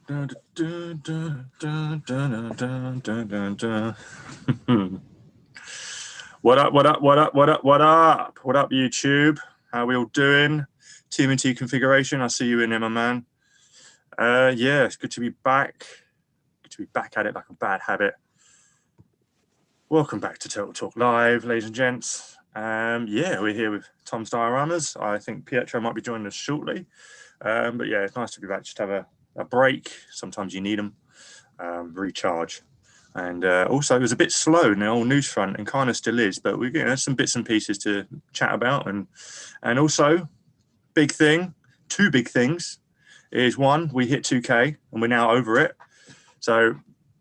Dun, dun, dun, dun, dun, dun, dun, dun, dun. What up, what up, what up, what up, what up? What up, YouTube? How we all doing? TMNT configuration, I see you in there, my man. Yeah, it's good to be back. Good to be back at it like a bad habit. Welcome back to Total Talk Live, ladies and gents. Yeah, we're here with Tom's Dioramas. I think Pietro might be joining us shortly. But yeah, it's nice to be back, just have a break. Sometimes you need them, recharge. And also, it was a bit slow in the old news front, and kind of still is. But we have some bits and pieces to chat about, and also, big thing, two big things, is one, we hit 2K, and we're now over it. So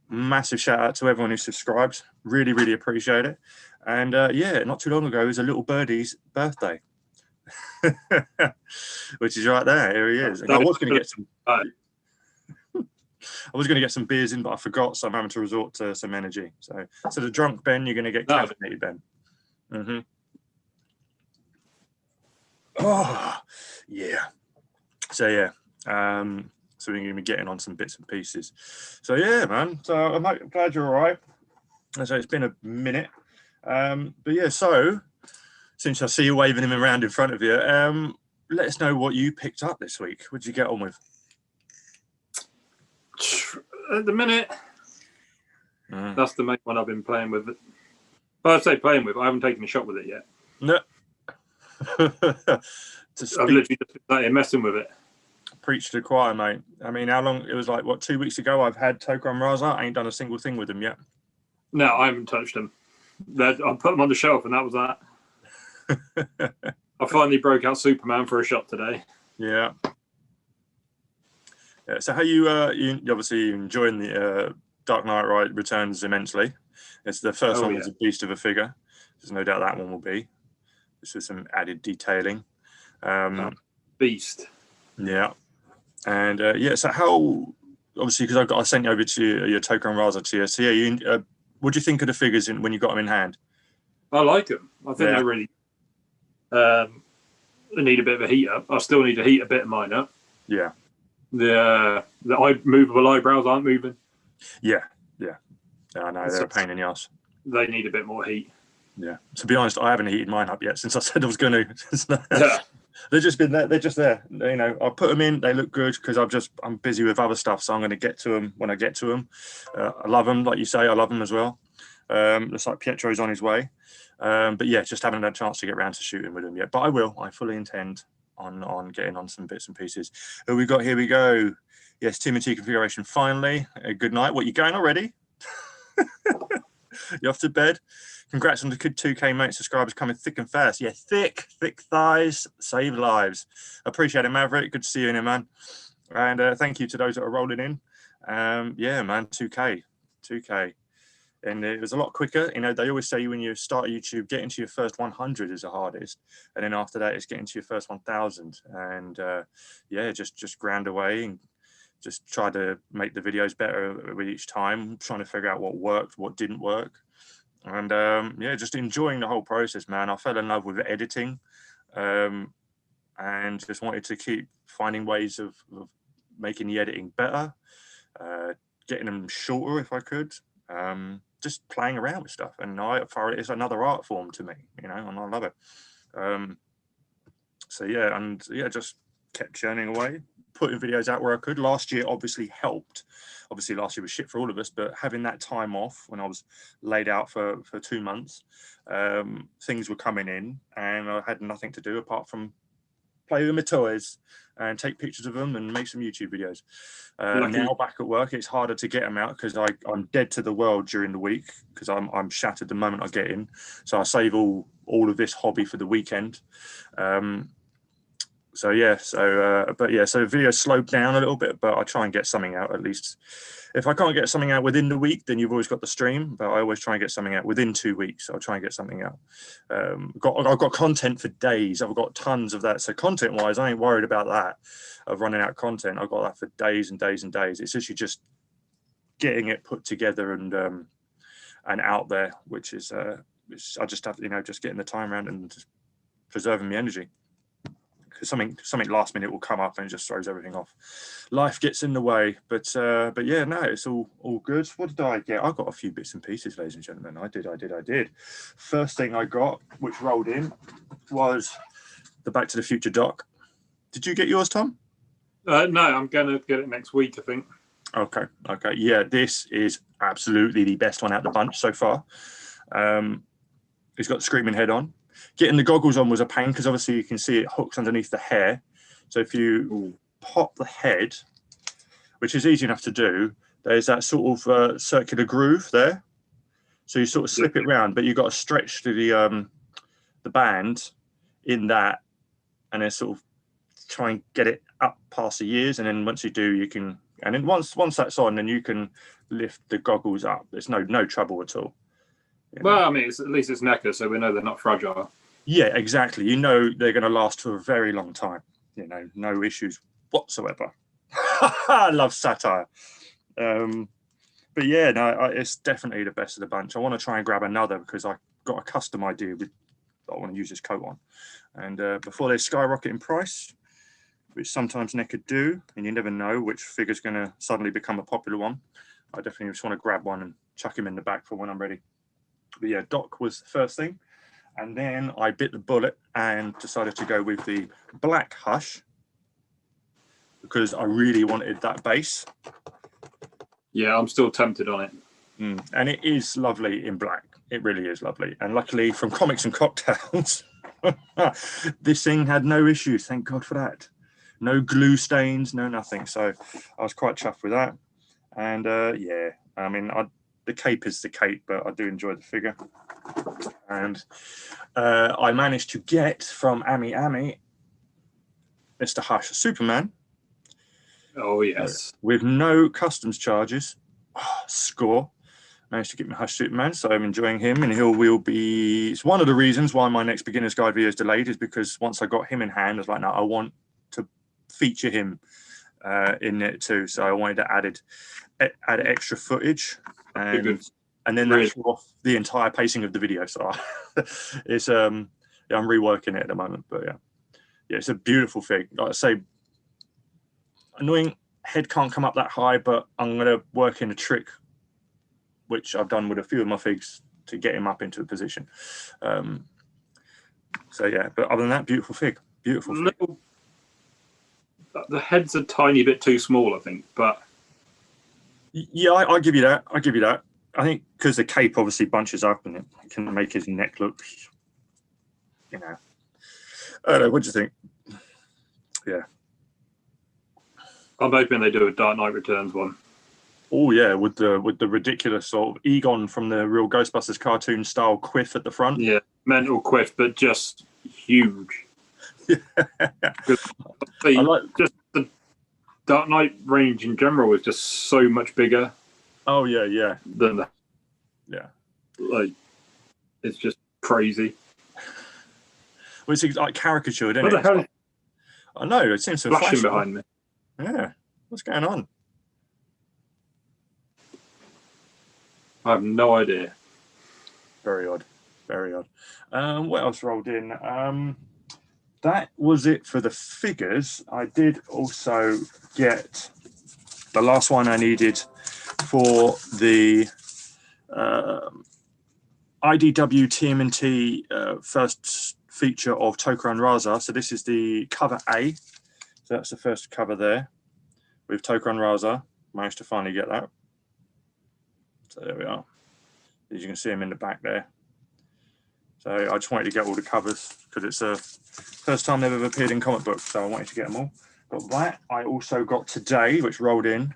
massive shout out to everyone who subscribed. Really, really appreciate it. And yeah, not too long ago, it was a little birdie's birthday, which is right there. Here he is. And I was going to get some. I was going to get some beers in, but I forgot, so I'm having to resort to some energy. So the drunk Ben, you're going to get caffeinated Ben. Mm-hmm. Oh, yeah. So yeah. So we're going to be getting on some bits and pieces. So yeah, man. So I'm glad you're all right. So it's been a minute. But yeah, so since I see you waving him around in front of you, let us know what you picked up this week. What did you get on with? At the minute, that's the main one I've been playing with. Well, I say playing with, I haven't taken a shot with it yet. No. I've literally just been messing with it. Preach to the choir, mate. I mean, how long? It was like, what, 2 weeks ago I've had Tokram Raza. I ain't done a single thing with them yet. No, I haven't touched them. I put them on the shelf and that was that. I finally broke out Superman for a shot today. Yeah. Yeah, so how you obviously enjoying the Dark Knight Returns immensely. It's the first one was a beast of a figure. There's no doubt that one will be. This is some added detailing. Beast. Yeah, and yeah. So how obviously because I sent you over to your Tokram Raza to you. So yeah, what do you think of the figures when you got them in hand? I like them. I think they're really. They need a bit of a heat up. I still need to heat a bit of mine up. Yeah. The movable eyebrows aren't moving. Yeah. I know they're a pain in the ass. They need a bit more heat. Yeah. To be honest, I haven't heated mine up yet since I said I was going to. Yeah. They've just been there. They're just there. You know, I put them in. They look good because I'm busy with other stuff, so I'm going to get to them when I get to them. I love them, like you say. I love them as well. Looks like Pietro's on his way. But yeah, just haven't had a chance to get around to shooting with them yet. But I will. I fully intend on getting on some bits and pieces. Who we got? Here we go. Yes, TMNT configuration finally. Good night. What, you going already? You off to bed? Congrats on the good 2K, mate. Subscribers coming thick and fast. Yeah, thick thighs save lives. Appreciate it, Maverick. Good to see you in here, man. And thank you to those that are rolling in. Yeah, man, 2K. And it was a lot quicker. You know, they always say when you start YouTube, getting to your first 100 is the hardest. And then after that, it's getting to your first 1,000. And yeah, just ground away and just try to make the videos better with each time, trying to figure out what worked, what didn't work. And yeah, just enjoying the whole process, man. I fell in love with editing and just wanted to keep finding ways of making the editing better, getting them shorter if I could, just playing around with stuff. And it's another art form to me, you know, and I love it. So yeah, and yeah, just kept churning away, putting videos out where I could. Last year obviously helped. Obviously last year was shit for all of us, but having that time off when I was laid out for 2 months, things were coming in and I had nothing to do apart from play with my toys and take pictures of them and make some YouTube videos. Now back at work, it's harder to get them out because I'm dead to the world during the week because I'm shattered the moment I get in. So I save all of this hobby for the weekend. So yeah, but yeah, so videos slowed down a little bit, but I try and get something out at least. If I can't get something out within the week, then you've always got the stream, but I always try and get something out within 2 weeks. I'll try and get something out. I've got content for days. I've got tons of that. So content wise, I ain't worried about that of running out content. I've got that for days and days and days. It's actually just getting it put together and out there, which is I just have to, just getting the time around and just preserving my energy. because something last minute will come up and it just throws everything off. Life gets in the way, but yeah, no, it's all good. What did I get? I got a few bits and pieces, ladies and gentlemen. I did. First thing I got, which rolled in, was the Back to the Future dock. Did you get yours, Tom? No, I'm going to get it next week, I think. Okay. Yeah, this is absolutely the best one out the bunch so far. It's got the screaming head on. Getting the goggles on was a pain because obviously you can see it hooks underneath the hair. So if you pop the head, which is easy enough to do, there's that sort of circular groove there. So you sort of slip it round, but you've got to stretch to the band in that, and then sort of try and get it up past the ears. And then once you do, you can, and then once that's on, then you can lift the goggles up. There's no trouble at all. Well, I mean, at least it's NECA, so we know they're not fragile. Yeah, exactly. You know they're going to last for a very long time. You know, no issues whatsoever. I love satire. But yeah, no, it's definitely the best of the bunch. I want to try and grab another because I got a custom idea that I want to use this coat on. And before they skyrocket in price, which sometimes NECA do, and you never know which figure's going to suddenly become a popular one, I definitely just want to grab one and chuck him in the back for when I'm ready. But yeah, Doc was the first thing. And then I bit the bullet and decided to go with the black Hush because I really wanted that base. Yeah, I'm still tempted on it. And it is lovely in black. It really is lovely. And luckily from Comics and Cocktails, this thing had no issues. Thank God for that. No glue stains, no nothing. So I was quite chuffed with that. And yeah, I mean, the cape is the cape, but I do enjoy the figure. And I managed to get from Ami Mr. Hush Superman. Oh, yes. With no customs charges. Oh, score. Managed to get my Hush Superman, so I'm enjoying him, and will be. It's one of the reasons why my next beginner's guide video is delayed, is because once I got him in hand, I was like, no, I want to feature him in it too. So I wanted to add extra footage, and then that threw off the entire pacing of the video. So it's yeah, I'm reworking it at the moment, but yeah, it's a beautiful fig. Like I say, annoying head can't come up that high, but I'm going to work in a trick which I've done with a few of my figs to get him up into a position. So yeah, but other than that, beautiful fig. The head's a tiny bit too small, I think, but yeah, I give you that. I think because the cape obviously bunches up and it can make his neck look, you know. I don't know. What do you think? Yeah. I'm hoping they do a Dark Knight Returns one. Oh yeah, with the ridiculous sort of Egon from the real Ghostbusters cartoon style quiff at the front. Yeah, mental quiff, but just huge. Yeah. Just the Dark Knight range in general is just so much bigger. Oh yeah. Than the, yeah. Like, it's just crazy. Well, it's like caricatured, isn't it? What the hell? I know, it seems so flashing behind me. Yeah. What's going on? I have no idea. Very odd. What else rolled in? That was it for the figures. I did also get the last one I needed for the IDW TMNT first feature of Toka and Raza. So this is the cover A. So that's the first cover there with Toka and Raza. Managed to finally get that. So there we are. As you can see him in the back there. So I just wanted to get all the covers because it's the first time they've ever appeared in comic books. So I wanted to get them all. Got that. I also got today, which rolled in,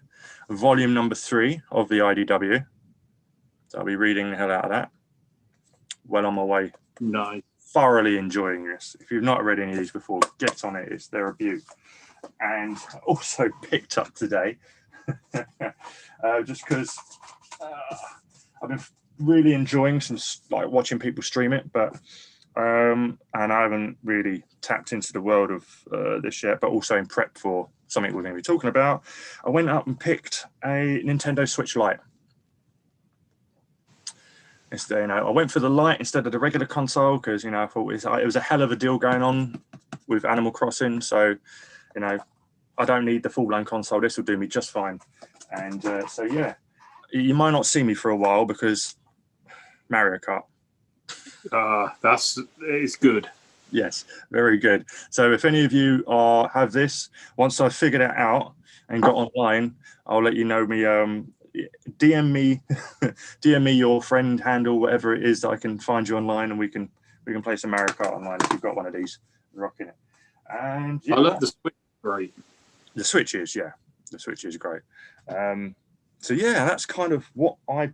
volume number 3 of the IDW. So I'll be reading the hell out of that. Well on my way. Nice. Thoroughly enjoying this. If you've not read any of these before, get on it. They're a beaut. And also picked up today, just because I've been really enjoying watching people stream it, but and I haven't really tapped into the world of this yet, but also in prep for something we're going to be talking about, I went up and picked a Nintendo Switch Lite. I went for the Lite instead of the regular console because I thought it was a hell of a deal going on with Animal Crossing, so you know I don't need the full-blown console. This will do me just fine. And so yeah, you might not see me for a while because Mario Kart. It's good. Yes, very good. So if any of you have this, once I've figured it out and got online, I'll let you know. DM me DM me your friend handle, whatever it is, that I can find you online, and we can play some Mario Kart online if you've got one of these. Rocking it. And yeah, I love the Switch. Great. the Switch is great. So yeah, that's kind of what I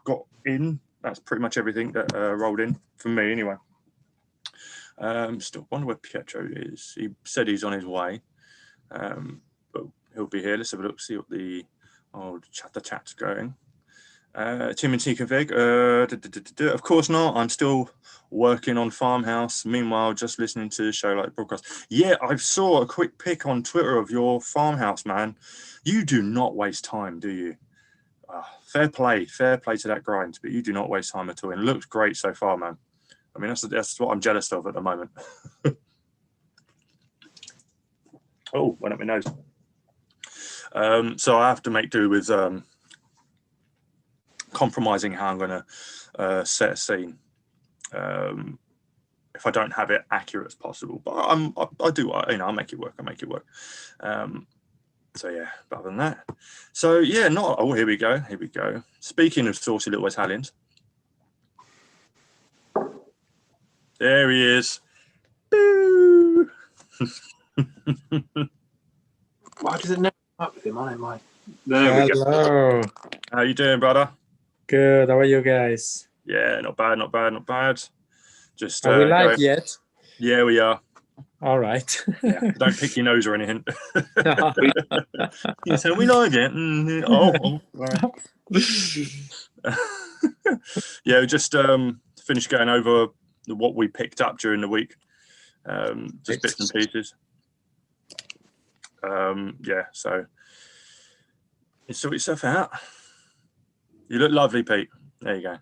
got in. That's pretty much everything that rolled in for me anyway. Still wonder where Pietro is. He said he's on his way, but he'll be here. Let's have a look, see what the chat's going. TMNT config. Of course not. I'm still working on Farmhouse. Meanwhile, just listening to the show like broadcast. Yeah, I saw a quick pic on Twitter of your Farmhouse, man. You do not waste time, do you? Fair play to that grind, but you do not waste time at all. And it looks great so far, man. I mean, that's what I'm jealous of at the moment. Oh, went up my nose. So I have to make do with compromising how I'm going to set a scene if I don't have it accurate as possible. But I do, you know, I make it work. So yeah, but other than that, so yeah, here we go. Speaking of saucy little Italians, there he is. Boo! Why does it never come up with him? There we go. Hello. How you doing, brother? Good. How are you guys? Yeah, not bad. Just Are we live yet? Yeah, we are. All right. Yeah, don't pick your nose or anything. Yeah, so we live yet? Yeah, we just finished going over what we picked up during the week. Just bits and pieces. Yeah, so you sort yourself out. You look lovely, Pete. There you go.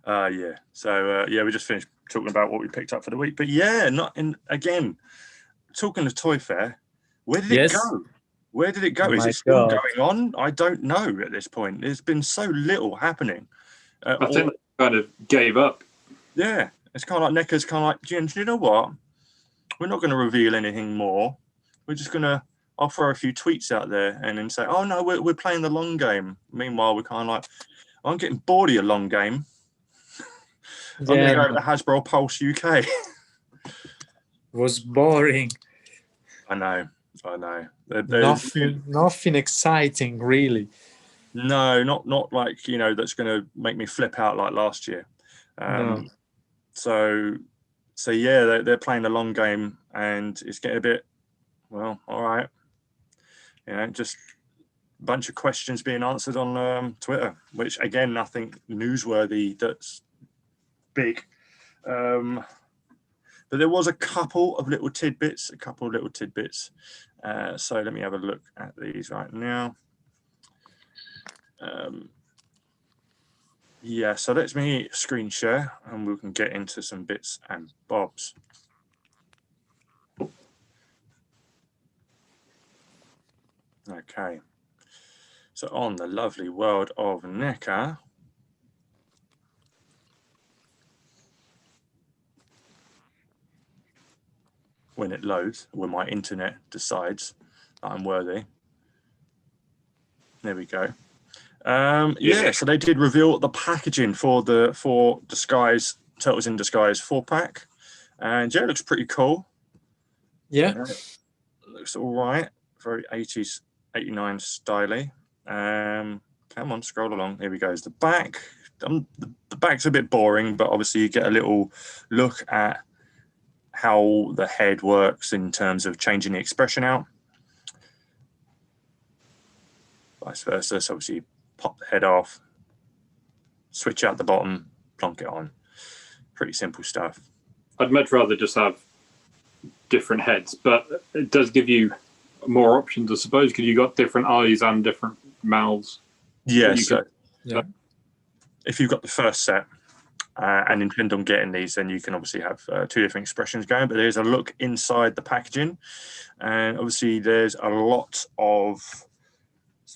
Yeah. So yeah, we just finished talking about what we picked up for the week. But yeah, again, talking of Toy Fair, where did it go? Where did it go? Is it still going on? I don't know at this point. There's been so little happening. I think they kind of gave up. Yeah, it's kind of like NECA's kind of like, do you know what? We're not going to reveal anything more. We're just going to, I'll throw a few tweets out there and then say, oh no, we're playing the long game. Meanwhile, we're kind of like, I'm getting bored of your long game. I'm going to go to the Hasbro Pulse UK. Was boring. I know. Nothing exciting, really. No, not like, you know, that's going to make me flip out like last year. No. So yeah, they're playing the long game, and it's getting a bit, well, all right. You know, just a bunch of questions being answered on Twitter, which again, nothing newsworthy that's big. But there was a couple of little tidbits. So let me have a look at these right now. Yeah, so let me screen share and we can get into some bits and bobs. Okay, so on the lovely world of NECA, when it loads, when my internet decides that I'm worthy. There we go. Yeah, so they did reveal the packaging for the Disguise Turtles in Disguise 4-pack, and yeah, it looks pretty cool. Yeah, looks all right. Very 80s, 89 styly. Come on, scroll along. Here we go. Is the back. The back's a bit boring, but obviously you get a little look at how the head works in terms of changing the expression out. Vice versa. So obviously pop the head off, switch out the bottom, plonk it on. Pretty simple stuff. I'd much rather just have different heads, but it does give you more options, I suppose, because you got different eyes and different mouths. Yeah, so if you've got the first set, and intend on getting these, then you can obviously have two different expressions going. But there's a look inside the packaging, and obviously there's a lot of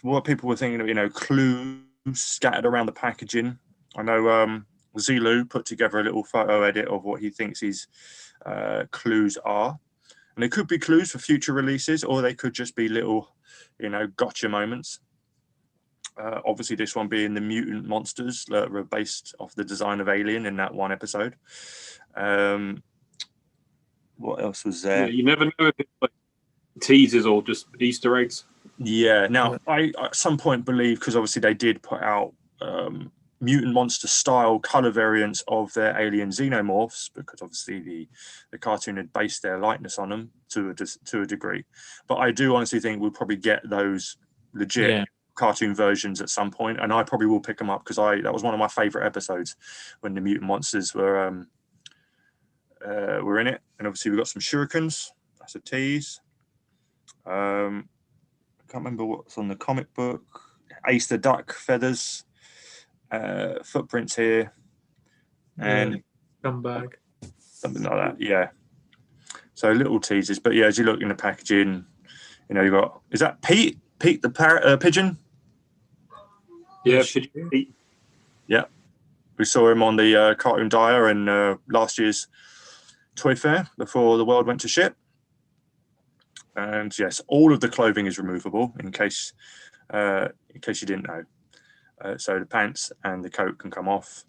what people were thinking of, you know, clues scattered around the packaging. I know Zulu put together a little photo edit of what he thinks his clues are, and they could be clues for future releases, or they could just be little, you know, gotcha moments. Obviously, this one being the mutant monsters that were based off the design of Alien in that one episode. What else was there? Yeah, you never know if it's like teasers or just Easter eggs. Yeah. Now, I at some point believe, because obviously they did put out mutant monster style color variants of their alien xenomorphs, because obviously the cartoon had based their likeness on them to a degree. But I do honestly think we'll probably get those legit cartoon versions at some point, and I probably will pick them up, because that was one of my favorite episodes when the mutant monsters were in it. And obviously we've got some shurikens. That's a tease. I can't remember what's on the comic book. Ace the Duck feathers, footprints here, and come back, something like that. Yeah. So little teasers, but yeah, as you look in the packaging, you know, you got, is that Pete the parrot, pigeon? Yeah, Pigeon. Yeah, we saw him on the cartoon Dyer and last year's Toy Fair before the world went to shit. And yes, all of the clothing is removable, in case you didn't know. So the pants and the coat can come off,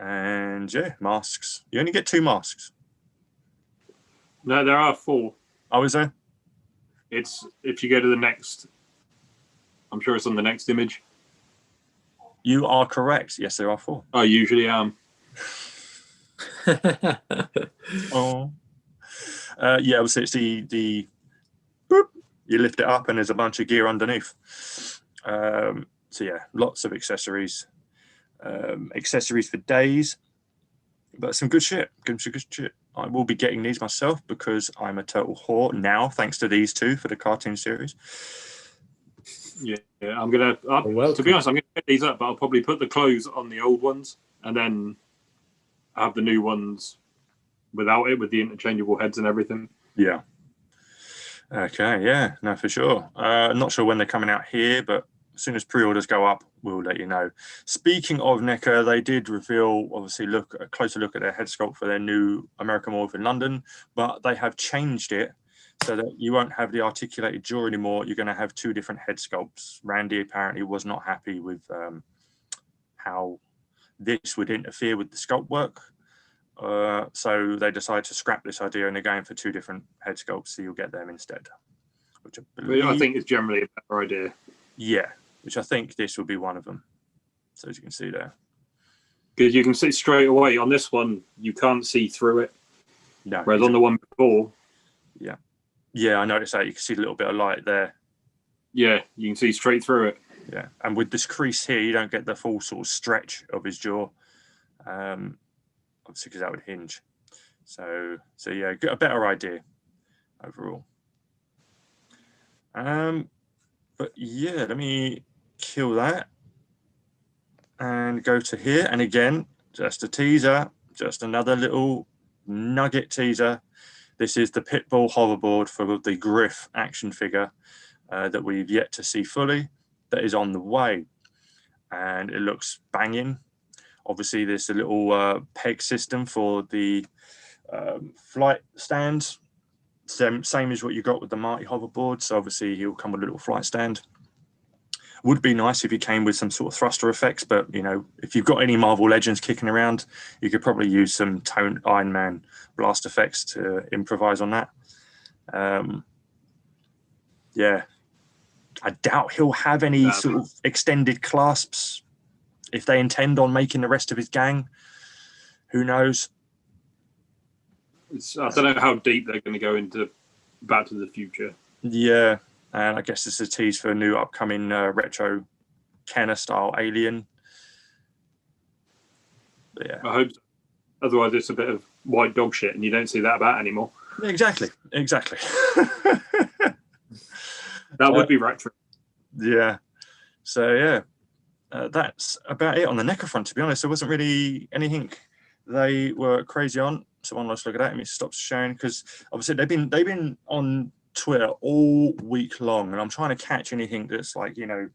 and yeah, masks. You only get 2 masks. No, there are 4. Oh, is there? It's if you go to the next. I'm sure it's on the next image. You are correct. Yes, there are 4. I usually am. Oh, yeah. Obviously, it's the boop, you lift it up, and there's a bunch of gear underneath. So yeah, lots of accessories, accessories for days, but some good shit. Good shit. I will be getting these myself, because I'm a total whore now, thanks to these 2 for the cartoon series. Yeah, I'm gonna. To be honest, I'm gonna pick these up, but I'll probably put the clothes on the old ones, and then have the new ones without it, with the interchangeable heads and everything. Yeah. Okay. Yeah. No, for sure. Not sure when they're coming out here, but as soon as pre-orders go up, we'll let you know. Speaking of NECA, they did reveal, obviously, a closer look at their head sculpt for their new American Morph in London, but they have changed it so that you won't have the articulated jaw anymore. You're going to have 2 different head sculpts. Randy apparently was not happy with how this would interfere with the sculpt work. So they decided to scrap this idea, and they're going for 2 different head sculpts, so you'll get them instead. Which I think is generally a better idea. Yeah, which I think this will be one of them. So as you can see there. Because you can see straight away on this one, you can't see through it. No. Whereas on the one before. Yeah. Yeah, I noticed that. You can see a little bit of light there. Yeah, you can see straight through it. Yeah, and with this crease here, you don't get the full sort of stretch of his jaw. Obviously, because that would hinge. So yeah, get a better idea overall. But yeah, let me kill that and go to here. And again, just a teaser, just another little nugget teaser. This is the Pitbull hoverboard for the Griff action figure that we've yet to see fully. That is on the way, and it looks banging. Obviously, there's a little peg system for the flight stand. Same as what you got with the Marty hoverboard. So obviously he'll come with a little flight stand. Would be nice if he came with some sort of thruster effects, but you know, if you've got any Marvel Legends kicking around, you could probably use some toned Iron Man blast effects to improvise on that. Yeah, I doubt he'll have any sort of extended clasps if they intend on making the rest of his gang. Who knows? I don't know how deep they're going to go into Back to the Future. Yeah, and I guess it's a tease for a new upcoming retro Kenner style Alien. But yeah, I hope so. Otherwise it's a bit of white dog shit and you don't see that about anymore. Exactly. That would be retro. Yeah. So yeah, that's about it on the NECA front, to be honest. There wasn't really anything they were crazy on. Someone let's look at that. Let me stop sharing, because obviously they've been on Twitter all week long, and I'm trying to catch anything that's like, you know,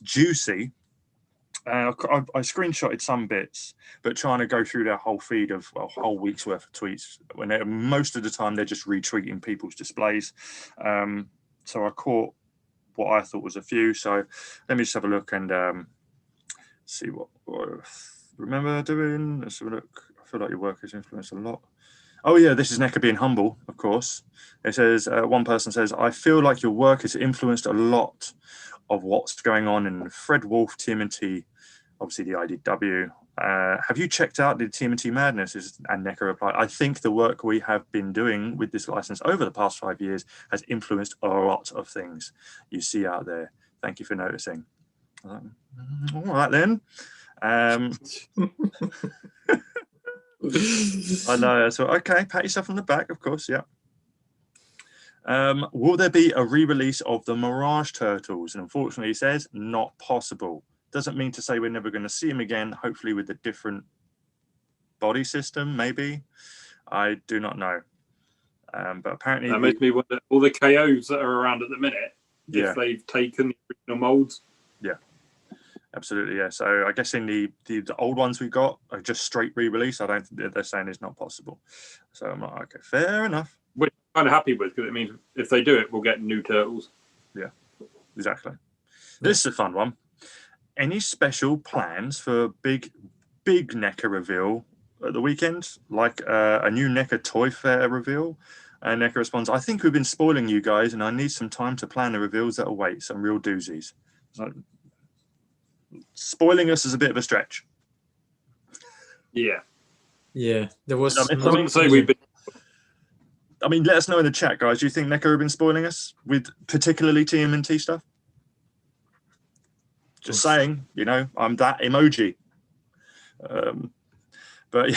juicy. I screenshotted some bits, but trying to go through their whole feed of a whole week's worth of tweets, when most of the time they're just retweeting people's displays. So I caught what I thought was a few. So let me just have a look and see what remember doing. Let's have a look. I feel like your work has influenced a lot. Oh yeah, this is NECA being humble, of course. It says, one person says, I feel like your work has influenced a lot of what's going on in Fred Wolf, TMNT, obviously the IDW. Have you checked out the TMNT madness? And NECA replied, I think the work we have been doing with this license over the past 5 years has influenced a lot of things you see out there. Thank you for noticing. All right then. I know. So okay, pat yourself on the back, of course. Yeah. Will there be a re-release of the Mirage Turtles? And unfortunately, he says not possible. Doesn't mean to say we're never going to see him again. Hopefully, with a different body system, maybe. I do not know. But apparently, that makes me wonder all the KOs that are around at the minute. Yeah. If they've taken the original molds. Yeah. Absolutely, yeah. So I guess in the old ones we got are just straight re-release. I don't think they're saying it's not possible. So I'm like, okay, fair enough. Which I'm kind of happy with, because it means if they do it, we'll get new turtles. Yeah, exactly. This is a fun one. Any special plans for big NECA reveal at the weekend, like a new NECA Toy Fair reveal? And NECA responds, I think we've been spoiling you guys, and I need some time to plan the reveals that await. Some real doozies. So, spoiling us is a bit of a stretch. Yeah. Yeah, there was. I wouldn't say we've been. I mean, let us know in the chat, guys. Do you think NECA have been spoiling us with particularly TMNT stuff? Just saying, you know, I'm that emoji. But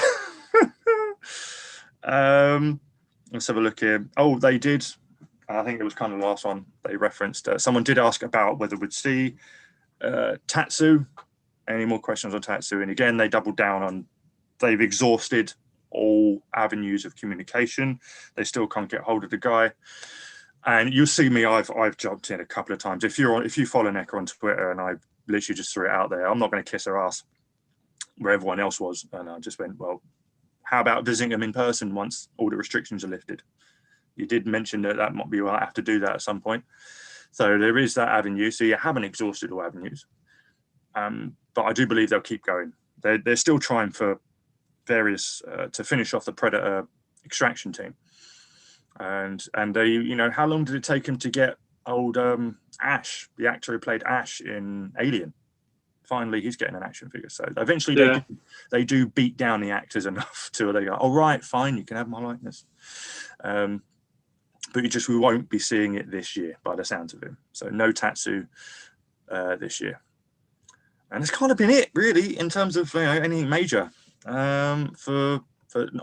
let's have a look here. Oh, they did. I think it was kind of the last one they referenced. Someone did ask about whether we'd see Tatsu. Any more questions on Tatsu? And again, they doubled down on they've exhausted all avenues of communication. They still can't get hold of the guy. And you'll see me, I've jumped in a couple of times. If you follow NECA on Twitter, and I literally just threw it out there, I'm not going to kiss her ass where everyone else was. And I just went, well, how about visiting them in person once all the restrictions are lifted? You did mention that might be, well, I have to do that at some point. So there is that avenue. So you haven't exhausted all avenues. But I do believe they'll keep going. They're still trying for various to finish off the Predator extraction team. And they, you know, how long did it take him to get old Ash, the actor who played Ash in Alien? Finally, he's getting an action figure. So eventually they do beat down the actors enough to they go, all right, fine, you can have my likeness. But we won't be seeing it this year by the sounds of him. So no Tatsu this year. And it's kind of been it, really, in terms of anything major for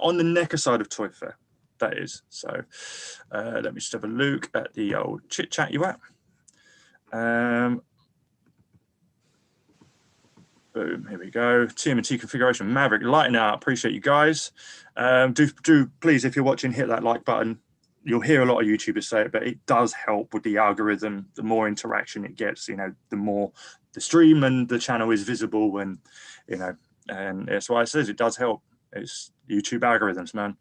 on the NECA side of Toy Fair, that is. So let me just have a look at the old chit chat you at. Boom, here we go. TMNT configuration, Maverick, lighting out. Appreciate you guys. Do please, if you're watching, hit that like button. You'll hear a lot of YouTubers say it, but it does help with the algorithm. The more interaction it gets, you know, the more the stream and the channel is visible, and you know, and that's why it says it does help. It's YouTube algorithms, man.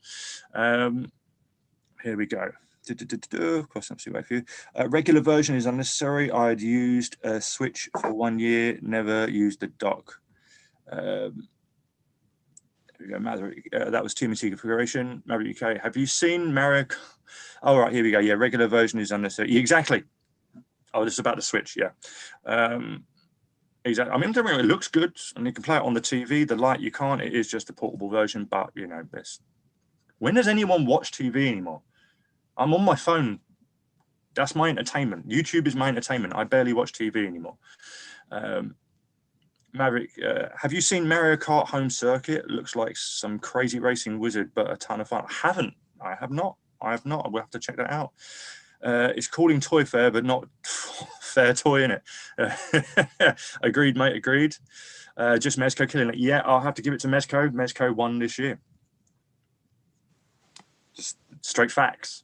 Here we go. Of course, I'm way for you. Regular version is unnecessary. I'd used a Switch for 1 year, never used the dock. There we go, Maverick. That was TMNT configuration. Maverick UK. Have you seen Marek? Oh, right, here we go. Yeah, regular version is unnecessary. Exactly. Oh, this is about the Switch. Yeah. Exactly. I mean, it looks good, and you can play it on the TV. The light, you can't. It is just a portable version, but you know, this. When does anyone watch TV anymore? I'm on my phone. That's my entertainment. YouTube is my entertainment. I barely watch TV anymore. Maverick, have you seen Mario Kart Home Circuit? It looks like some crazy racing wizard, but a ton of fun. I have not. I will have to check that out. It's calling Toy Fair, but not fair toy, isn't it? Agreed, mate. Agreed. Just Mezco killing it. Yeah, I'll have to give it to Mezco. Mezco won this year. Just straight facts.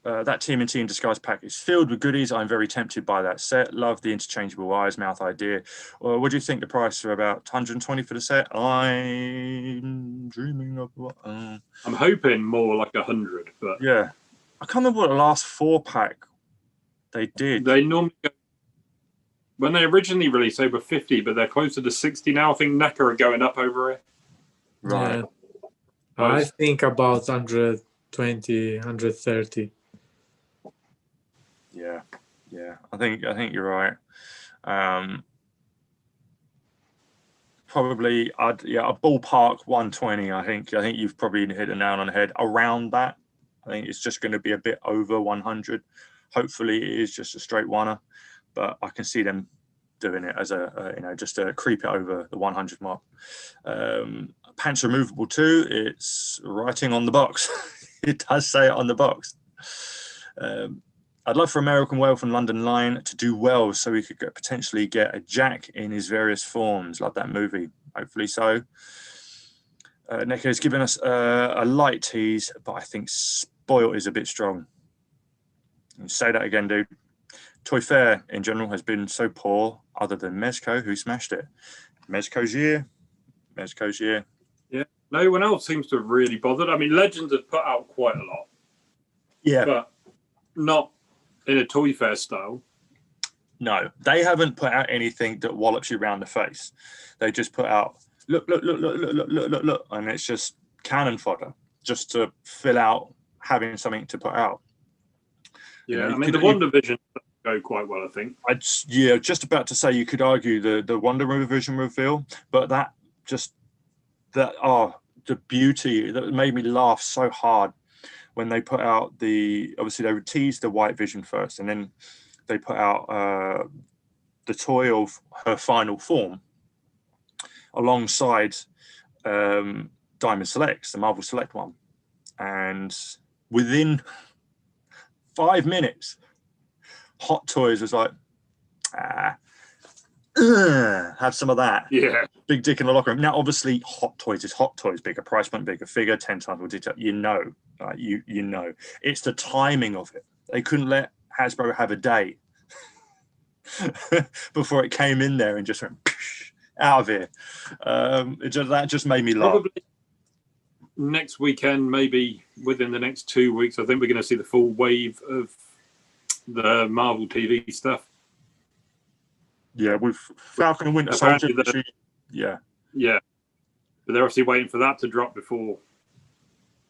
That TMNT in Disguise pack is filled with goodies. I'm very tempted by that set. Love the interchangeable eyes mouth idea. What do you think the price for about 120 for the set? I'm dreaming of what? I'm hoping more like 100, but yeah, I can't remember what the last 4-pack they did. They normally go, when they originally released, they were 50, but they're closer to 60 now. I think NECA are going up over it. Right. Yeah. I think about 120, 130. Yeah, yeah. I think you're right. Probably, a ballpark 120. I think you've probably hit a nail on the head. Around that, I think it's just going to be a bit over 100. Hopefully, it is just a straight oneer, but I can see them doing it as a just to creep it over the 100 mark. Pants removable too. It's writing on the box. It does say it on the box. I'd love for American Whale from London Line to do well so we could potentially get a Jack in his various forms. Love that movie. Hopefully so. NECA has given us a light tease, but I think spoiled is a bit strong. Say that again, dude. Toy Fair in general has been so poor, other than Mezco, who smashed it. Mezco's year. Mezco's year. Yeah. No one else seems to have really bothered. I mean, Legends have put out quite a lot. Yeah. But not in a Toy Fair style. No, they haven't put out anything that wallops you around the face. They just put out look, and it's just cannon fodder just to fill out having something to put out. Yeah, I mean the Wonder Vision go quite well, I think. Just about to say you could argue the Wonder Vision reveal, but the beauty that made me laugh so hard when they put out obviously they would tease the White Vision first, and then they put out the toy of her final form alongside Diamond Selects, the Marvel Select one. And within 5 minutes, Hot Toys was like, have some of that. Yeah. Big dick in the locker room. Now, obviously, Hot Toys is Hot Toys. Bigger price point, bigger figure, 10 times more detail. You know. It's the timing of it. They couldn't let Hasbro have a day before it came in there and just went out of here. That just made me laugh. Probably next weekend, maybe within the next 2 weeks, I think we're going to see the full wave of the Marvel TV stuff. Yeah, with Falcon and Winter Soldier. Yeah. Yeah. But they're obviously waiting for that to drop before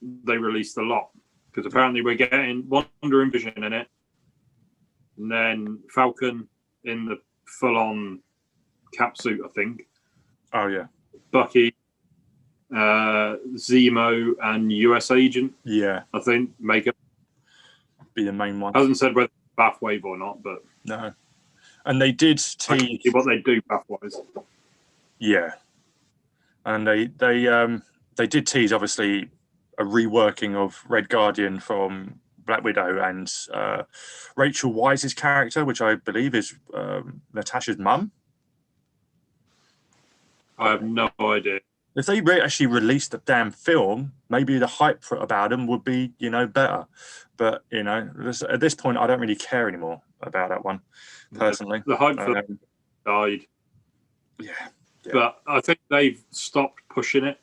they release the lot. Because apparently we're getting Wonder and Vision in it. And then Falcon in the full-on cap suit, I think. Oh, yeah. Bucky, Zemo, and US Agent. Yeah. I think makeup. Be the main one. Hasn't said whether Bathwave or not, but... No. And they did tease... what they do Bathwise. Yeah. And they did tease, obviously, a reworking of Red Guardian from Black Widow and Rachel Weisz's character, which I believe is Natasha's mum. I have no idea. If they actually released the damn film, maybe the hype about them would be, better. But, at this point, I don't really care anymore about that one, personally. The hype for them died. Yeah. But I think they've stopped pushing it.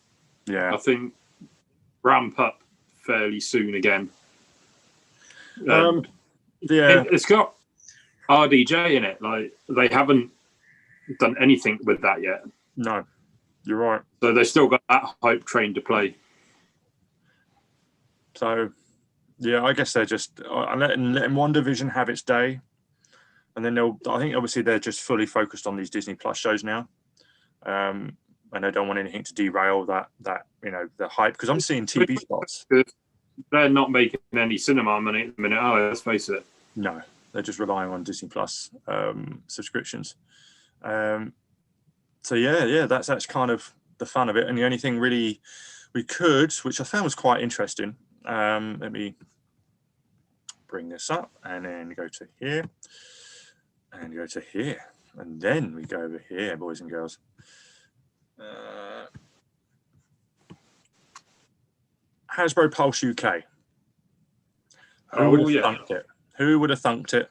Yeah. I think ramp up fairly soon again. Yeah. It's got RDJ in it. Like, they haven't done anything with that yet. No, you're right. So they've still got that hype train to play. So, yeah, I guess they're just letting Wonder Vision have its day. And then I think obviously they're just fully focused on these Disney Plus shows now. And they don't want anything to derail that the hype, because I'm seeing TV spots. They're not making any cinema money at the minute, are they? Let's face it. No, they're just relying on Disney Plus subscriptions. So yeah, that's kind of the fun of it. And the only thing really we could, which I found was quite interesting, let me bring this up and then go to here and go to here. And then we go over here, boys and girls. Hasbro Pulse UK. Who would have thunked it? Who would have thunked it?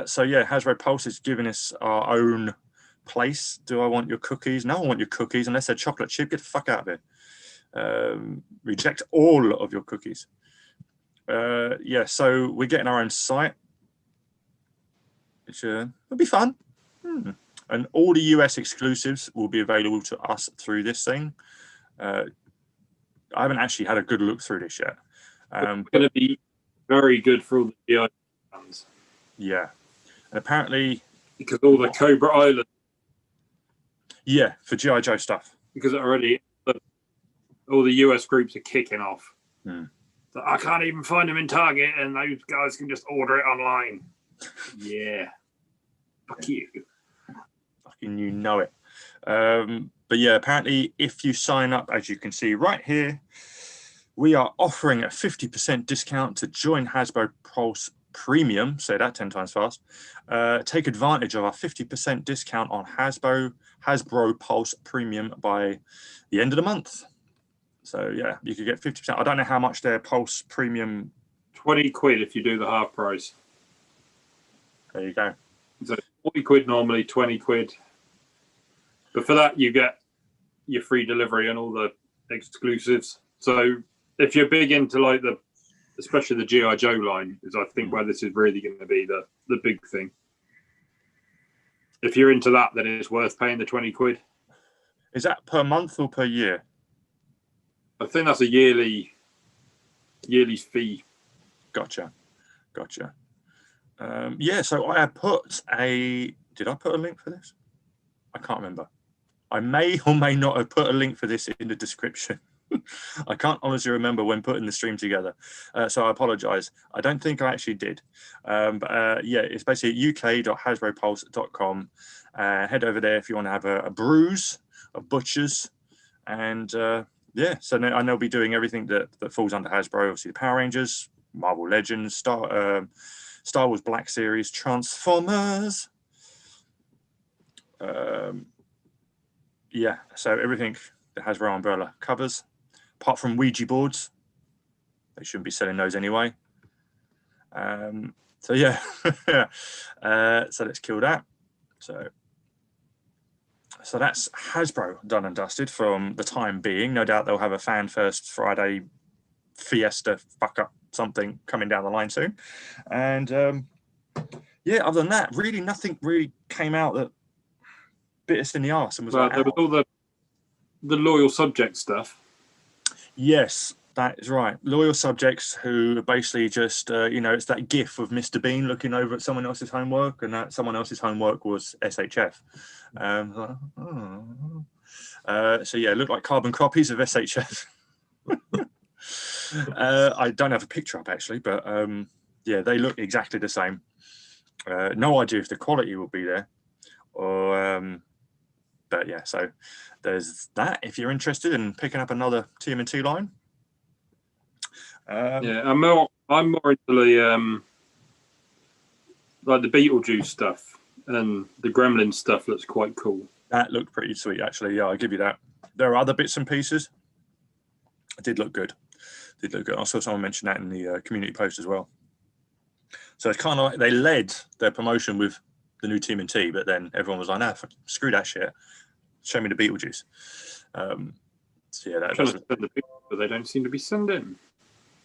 So yeah, Hasbro Pulse is giving us our own place. Do I want your cookies? No, I want your cookies unless they're chocolate chip. Get the fuck out of here. Reject all of your cookies. Yeah, so we're getting our own site, which will be fun. And all the US exclusives will be available to us through this thing. I haven't actually had a good look through this yet. It's going to be very good for all the GI fans. Yeah. And apparently... Because all the Cobra Island... Yeah, for G.I. Joe stuff. Because already all the US groups are kicking off. So I can't even find them in Target, and those guys can just order it online. Yeah. Fuck you. Fucking you know it. But yeah, apparently if you sign up, as you can see right here, we are offering a 50% discount to join Hasbro Pulse Premium. Say that 10 times fast. Take advantage of our 50% discount on Hasbro Pulse Premium by the end of the month. So yeah, you could get 50%. I don't know how much their Pulse Premium. 20 quid if you do the half price. There you go. So 40 quid normally, 20 quid. But for that, you get your free delivery and all the exclusives. So if you're big into like especially the G.I. Joe line, is I think where this is really going to be the big thing. If you're into that, then it's worth paying the 20 quid. Is that per month or per year? I think that's a yearly fee. Gotcha. Yeah, so I put did I put a link for this? I can't remember. I may or may not have put a link for this in the description. I can't honestly remember when putting the stream together. So I apologize. I don't think I actually did. But yeah, it's basically uk.hasbropulse.com. Head over there if you want to have a bruise, a butchers. And yeah, so I know I'll be doing everything that falls under Hasbro. Obviously the Power Rangers, Marvel Legends, Star Wars Black Series, Transformers. Yeah, so everything the Hasbro umbrella covers, apart from Ouija boards. They shouldn't be selling those anyway. So yeah, so let's kill that. So that's Hasbro done and dusted from the time being. No doubt they'll have a Fan First Friday Fiesta fuck up something coming down the line soon. And yeah, other than that, really nothing really came out that bit us in the arse and was like, there was all the loyal subject stuff. Yes, that is right. Loyal subjects who basically just, it's that gif of Mr. Bean looking over at someone else's homework, and that someone else's homework was SHF. So yeah, it looked like carbon copies of SHF. I don't have a picture up actually, but yeah, they look exactly the same. No idea if the quality will be there, or but yeah, so there's that. If you're interested in picking up another TMNT line, yeah, I'm more into the like the Beetlejuice stuff and the Gremlin stuff. Looks quite cool. That looked pretty sweet, actually. Yeah, I'll give you that. There are other bits and pieces. It did look good. I saw someone mention that in the community post as well. So it's kind of like they led their promotion with the new TMNT, but then everyone was like, "Nah, screw that shit. Show me the Beetlejuice." So yeah, that's but they don't seem to be sending.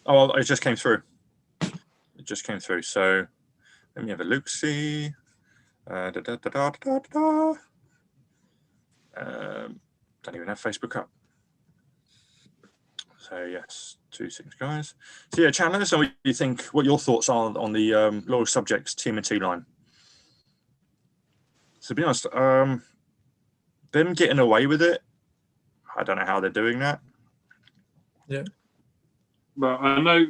Oh, it just came through. So let me have a look. See. Don't even have Facebook up. So yes, 2 6 guys. So yeah, Chandler, so what do you think? What your thoughts are on the loyal subjects TMNT line? So to be honest, them getting away with it, I don't know how they're doing that. Yeah. Well, I know,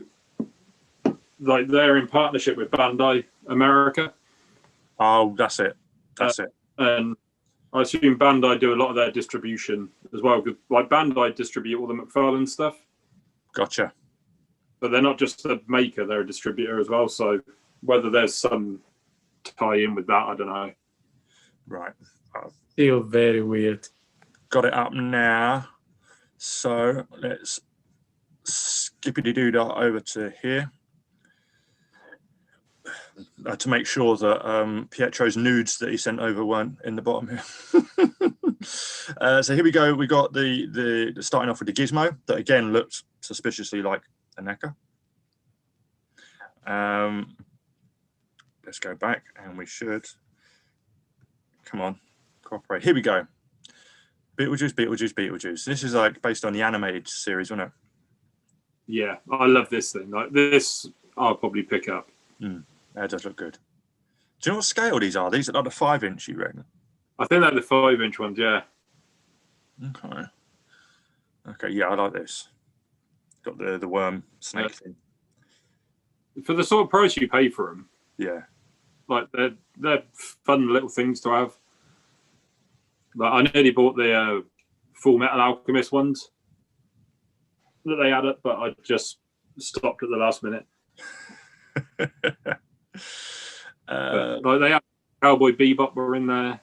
like they're in partnership with Bandai America. Oh, that's it. And I assume Bandai do a lot of their distribution as well. Like Bandai distribute all the McFarlane stuff. Gotcha. but they're not just a maker; they're a distributor as well. So whether there's some tie-in with that, I don't know. Right. Still very weird. Got it up now. So let's skippity-doo-dah over to here. To make sure that Pietro's nudes that he sent over weren't in the bottom here. So here we go. We got the starting off with the gizmo that again looked suspiciously like a NECA. Let's go back and we should. Come on, cooperate. Here we go. Beetlejuice, Beetlejuice, Beetlejuice. This is like based on the animated series, wasn't it? Yeah, I love this thing. Like this, I'll probably pick up. That does look good. Do you know what scale these are? These are like the 5-inch, you reckon? I think they're the 5-inch ones, yeah. Okay. Okay, yeah, I like this. Got the worm snake thing. For the sort of price you pay for them, Yeah. like they're fun little things to have. Like I nearly bought the Full Metal Alchemist ones that they had up, but I just stopped at the last minute. Like they have Cowboy Bebop were in there.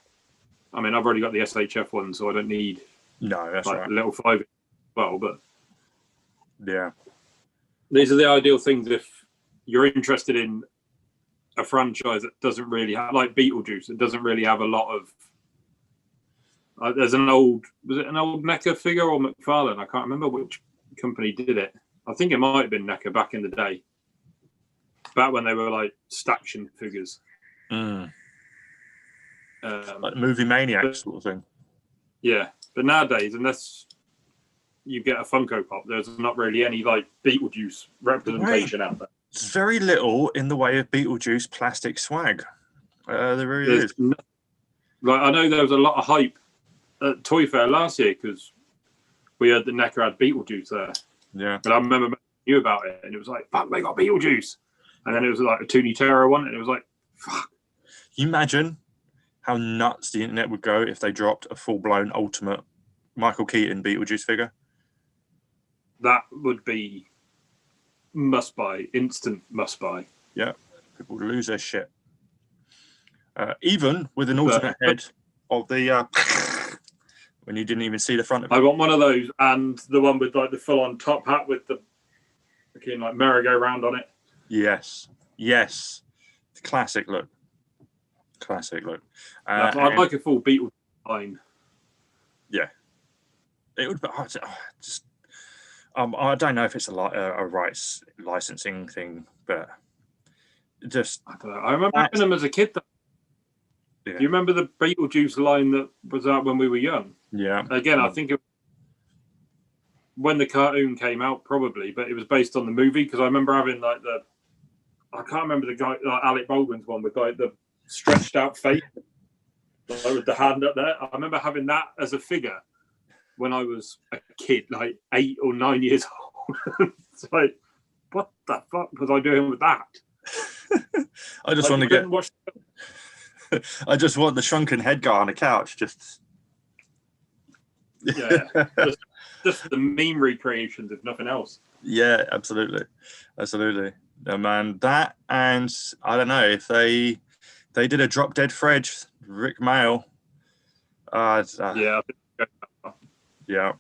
I mean, I've already got the SHF one, so I don't need that's like right. a little 5 as well. But Yeah. these are the ideal things if you're interested in a franchise that doesn't really have, like Beetlejuice, it doesn't really have a lot of. There's an old, was it an old NECA figure or McFarlane? I can't remember which company did it. I think it might have been NECA back in the day. Back when they were like Staction figures. Like Movie Maniac sort of thing. Yeah, but nowadays, unless you get a Funko Pop, there's not really any like Beetlejuice representation out there. There's very little in the way of Beetlejuice plastic swag. There really is. Like I know there was a lot of hype at Toy Fair last year because we heard that NECA had Beetlejuice there. Yeah. But I remember knew about it, and it was like, fuck, they got Beetlejuice. And then it was like a Toonie Terror one, and it was like, fuck. Can you imagine how nuts the internet would go if they dropped a full-blown ultimate Michael Keaton Beetlejuice figure? That would be must-buy, instant must-buy. Yeah, people would lose their shit. Even with an alternate head of the... when you didn't even see the front of it. I want one of those, and the one with like the full-on top hat with the fucking like merry-go-round on it. Yes, yes, classic look. Classic look. I'd like a full Beetle line. Yeah, it would. Just, I don't know if it's a rights licensing thing, but just I don't know. I remember having them as a kid. Yeah. Do you remember the Beetlejuice line that was out when we were young? Yeah. Again, I think when the cartoon came out, probably, but it was based on the movie because I remember having like I can't remember the guy, like Alec Baldwin's one with like the stretched out face, like with the hand up there. I remember having that as a figure when I was a kid, like 8 or 9 years old. It's like, what the fuck was I doing with that? I just want to get. I just want the shrunken head guy on the couch. Just yeah, just the meme recreations, if nothing else. Yeah, absolutely, absolutely. No, man, that, and I don't know if they did a Drop Dead Fred, Rick Mail. Yeah. Yeah.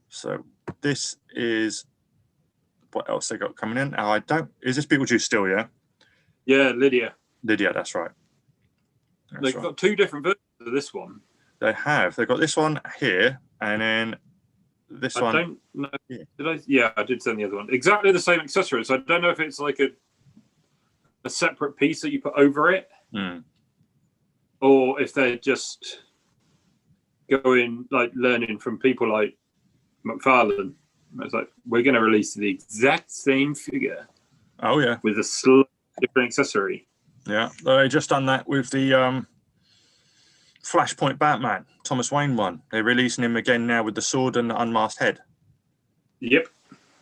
So this is what else they got coming in. Now is this Beetlejuice still? Yeah. Yeah, Lydia. Lydia, that's right. They've got 2 different versions of this one. They have. They've got this one here, and then this one. I don't know. Yeah. Did I? Yeah, I did send the other one. Exactly the same accessories. So I don't know if it's like a separate piece that you put over it, or if they're just going like learning from people like McFarlane. It's like we're going to release the exact same figure. Oh yeah, with a slightly different accessory. Yeah, they just done that with the Flashpoint Batman, Thomas Wayne one. They're releasing him again now with the sword and the unmasked head. Yep.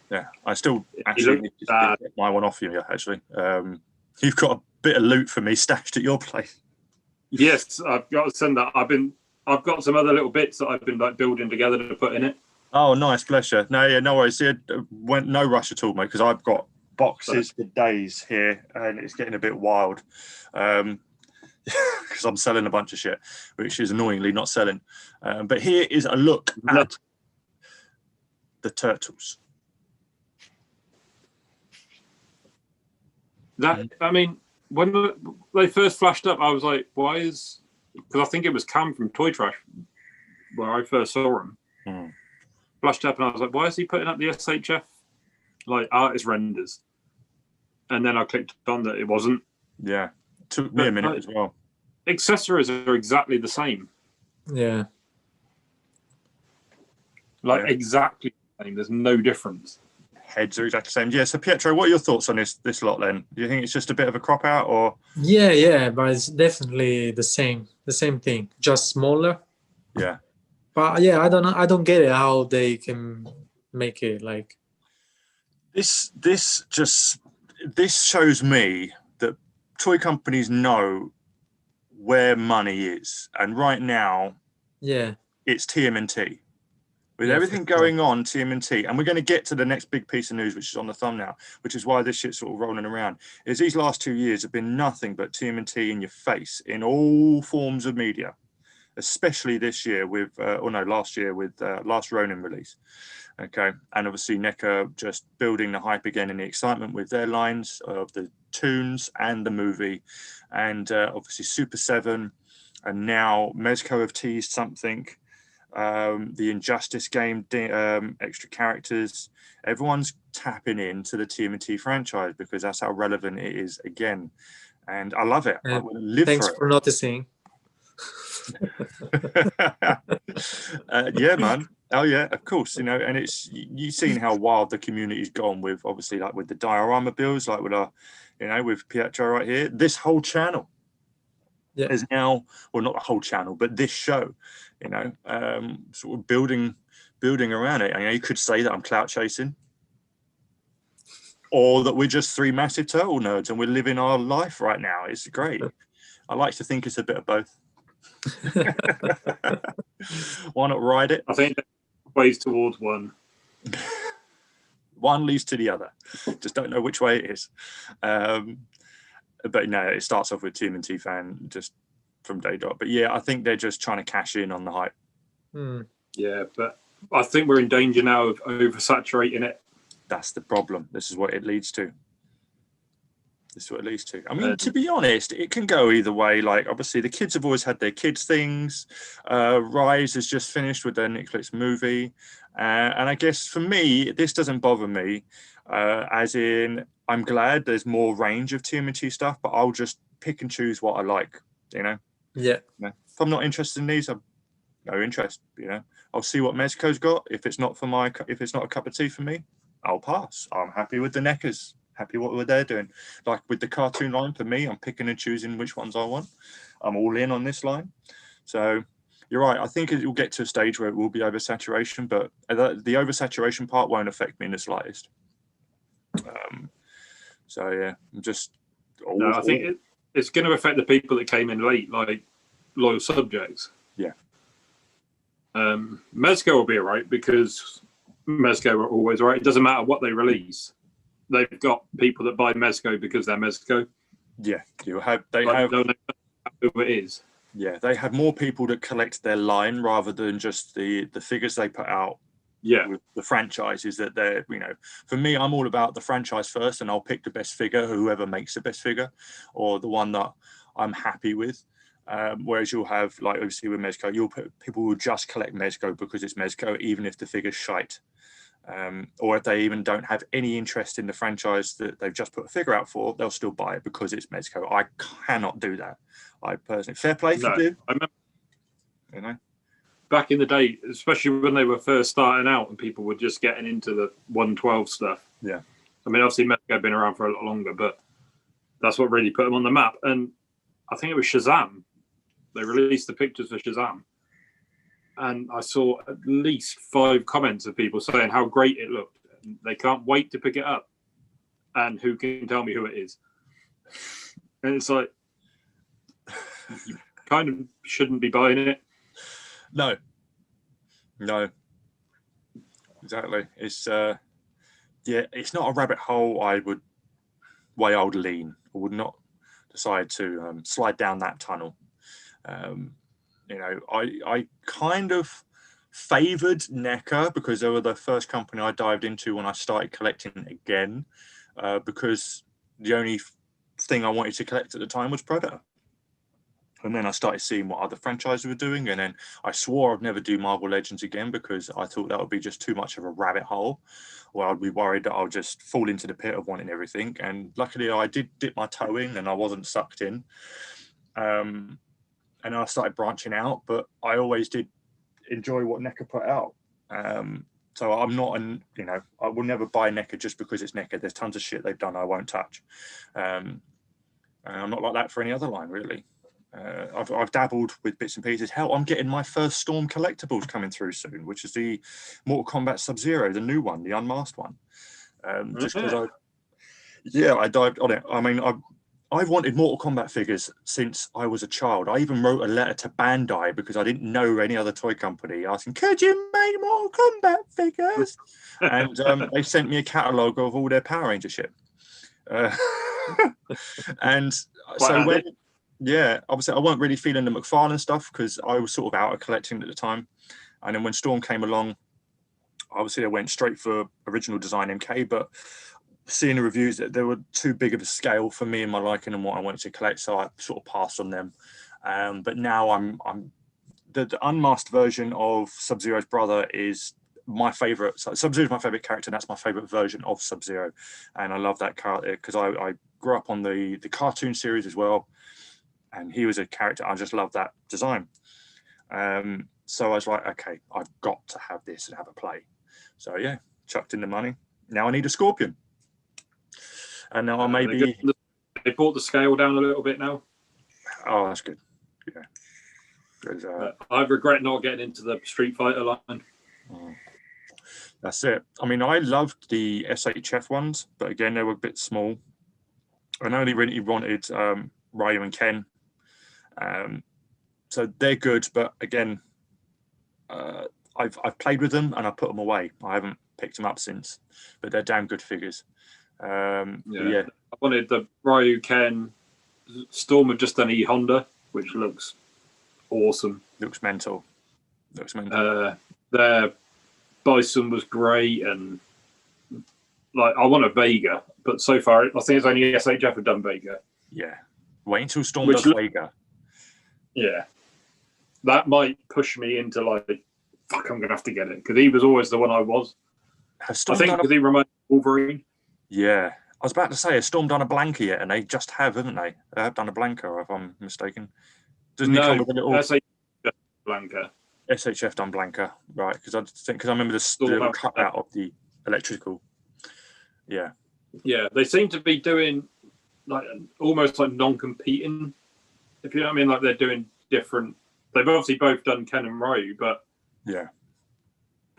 Yeah, I still actually need to get my one off you, actually. You've got a bit of loot for me stashed at your place. Yes, I've got to send that. I've got some other little bits that I've been like building together to put in it. Oh, nice, bless you. No, yeah, no worries. Yeah, went no rush at all, mate, because I've got boxes for days here, and it's getting a bit wild. Because I'm selling a bunch of shit, which is annoyingly not selling. But here is a look at the turtles. That, I mean, when they first flashed up, I was like, why is... Because I think it was Cam from Toy Trash where I first saw him. Flashed up and I was like, why is he putting up the SHF like artist renders? And then I clicked on that it wasn't. Yeah, took me a minute as well. Accessories are exactly the same. Yeah. Like exactly the same. There's no difference. Heads are exactly the same. Yeah. So Pietro, what are your thoughts on this lot then? Do you think it's just a bit of a crop out, or? Yeah, but it's definitely the same thing, just smaller. Yeah. But yeah, I don't know. I don't get it how they can make it like this. This shows me that toy companies know where money is, and right now, yeah, it's TMNT. With Yeah, everything going on, TMNT, and we're going to get to the next big piece of news, which is on the thumbnail, which is why this shit's sort of rolling around, is these last 2 years have been nothing but TMNT in your face in all forms of media, especially this year with, last year with Last Ronin release. Okay, and obviously NECA just building the hype again and the excitement with their lines of the tunes and the movie, and obviously Super 7, and now Mezco have teased something. The Injustice game, extra characters. Everyone's tapping into the TMNT franchise because that's how relevant it is again, and I love it. I want to live thanks for for noticing. Yeah, man. Oh yeah, of course. You know, and it's, you've seen how wild the community's gone with, obviously, like with the diorama builds, like with our, you know, with Pietro right here. This whole channel is now, well, not the whole channel, but this show, you know, sort of building around it. And you could say that I'm clout chasing, or that we're just three massive turtle nerds and we're living our life right now. It's great. I like to think it's a bit of both. Why not ride it? I think ways towards one. One leads to the other. Just don't know which way it is. But no, it starts off with TMNT fan just from day dot. But yeah, I think they're just trying to cash in on the hype. Yeah, but I think we're in danger now of oversaturating it. That's the problem. This is what it leads to. This is what it leads to. I mean, to be honest, it can go either way. Like, obviously, the kids have always had their kids' things. Rise has just finished with their Netflix movie. And I guess for me, this doesn't bother me. As in, I'm glad there's more range of TMNT stuff, but I'll just pick and choose what I like, you know? Yeah. You know? If I'm not interested in these, I'm no interest, you know? I'll see what Mezco's got. If it's not a cup of tea for me, I'll pass. I'm happy with the NECAs. Happy what they're doing. Like with the cartoon line, for me, I'm picking and choosing which ones I want. I'm all in on this line. So you're right. I think it will get to a stage where it will be oversaturation, but the oversaturation part won't affect me in the slightest. So yeah, I'm just. I think it's going to affect the people that came in late, like loyal subjects. Yeah. Mezco will be all right because Mezco are always right. It doesn't matter what they release. They've got people that buy Mezco because they're Mezco. Yeah, they have don't know who it is. Yeah, they have more people that collect their line rather than just the figures they put out. Yeah, with the franchises that they're, you know, for me, I'm all about the franchise first, and I'll pick the best figure, whoever makes the best figure, or the one that I'm happy with. Whereas you'll have, like obviously with Mezco, you'll put people who just collect Mezco because it's Mezco, even if the figure's shite. Or if they even don't have any interest in the franchise that they've just put a figure out for, they'll still buy it because it's Mezco. I cannot do that. I personally, fair play if you do. I remember, you know, back in the day, especially when they were first starting out and people were just getting into the 112 stuff. Yeah. I mean, obviously Mezco had been around for a lot longer, but that's what really put them on the map. And I think it was Shazam. They released the pictures for Shazam. And I saw at least 5 comments of people saying how great it looked. They can't wait to pick it up. And who can tell me who it is? And it's like, you kind of shouldn't be buying it. No. exactly. It's yeah, it's not a rabbit hole I would lean, or would not decide to slide down that tunnel. You know, I kind of favored NECA because they were the first company I dived into when I started collecting again, because the only thing I wanted to collect at the time was Predator. And then I started seeing what other franchises were doing, and then I swore I'd never do Marvel Legends again because I thought that would be just too much of a rabbit hole, where I'd be worried that I'll just fall into the pit of wanting everything. And luckily, I did dip my toe in, and I wasn't sucked in. And I started branching out, but I always did enjoy what NECA put out. So I'm not, you know, I will never buy NECA just because it's NECA. There's tons of shit they've done I won't touch. And I'm not like that for any other line, really. I've dabbled with bits and pieces. Hell, I'm getting my first Storm collectibles coming through soon, which is the Mortal Kombat Sub-Zero, the new one, the unmasked one. Just because I dived on it. I mean, I've wanted Mortal Kombat figures since I was a child. I even wrote a letter to Bandai because I didn't know any other toy company, asking, could you make Mortal Kombat figures? And they sent me a catalogue of all their Power Ranger shit. And so when, yeah, obviously I weren't really feeling the McFarlane stuff because I was sort of out of collecting at the time. And then when Storm came along, obviously I went straight for original design MK, but seeing the reviews that they were too big of a scale for me and my liking and what I wanted to collect, so I sort of passed on them. But now I'm the unmasked version of Sub-Zero's brother is my favorite. Sub-Zero is my favorite character, and that's my favorite version of Sub-Zero, and I love that character because I grew up on the cartoon series as well, and he was a character I just love that design. So I was like, okay, I've got to have this and have a play. So yeah, chucked in the money. Now I need a Scorpion. And now maybe they brought the scale down a little bit now. Oh, that's good. Yeah. I regret not getting into the Street Fighter line. That's it. I mean, I loved the SHF ones, but again, they were a bit small. I only really wanted Ryu and Ken. So they're good, but again, I've played with them and I put them away. I haven't picked them up since, but they're damn good figures. Yeah, I wanted the Ryu, Ken. Storm have just done E-Honda, which looks awesome. Looks mental. Their Bison was great, and like I want a Vega, but so far I think it's only SHF have done Vega. Yeah, wait until Storm does Vega. Yeah, that might push me into like, fuck, I'm gonna have to get it because he was always the one I was. I think because he reminds me of Wolverine. Yeah, I was about to say, has Storm done a Blanca yet? And they just have, haven't they? They have done a Blanca, if I'm mistaken. Doesn't he come with a little SHF Blanca? SHF done Blanca, right? Because I remember the little cutout of the electrical. Yeah. Yeah, they seem to be doing like almost like non-competing. If you know what I mean, like they're doing different. They've obviously both done Ken and Ryu, but yeah,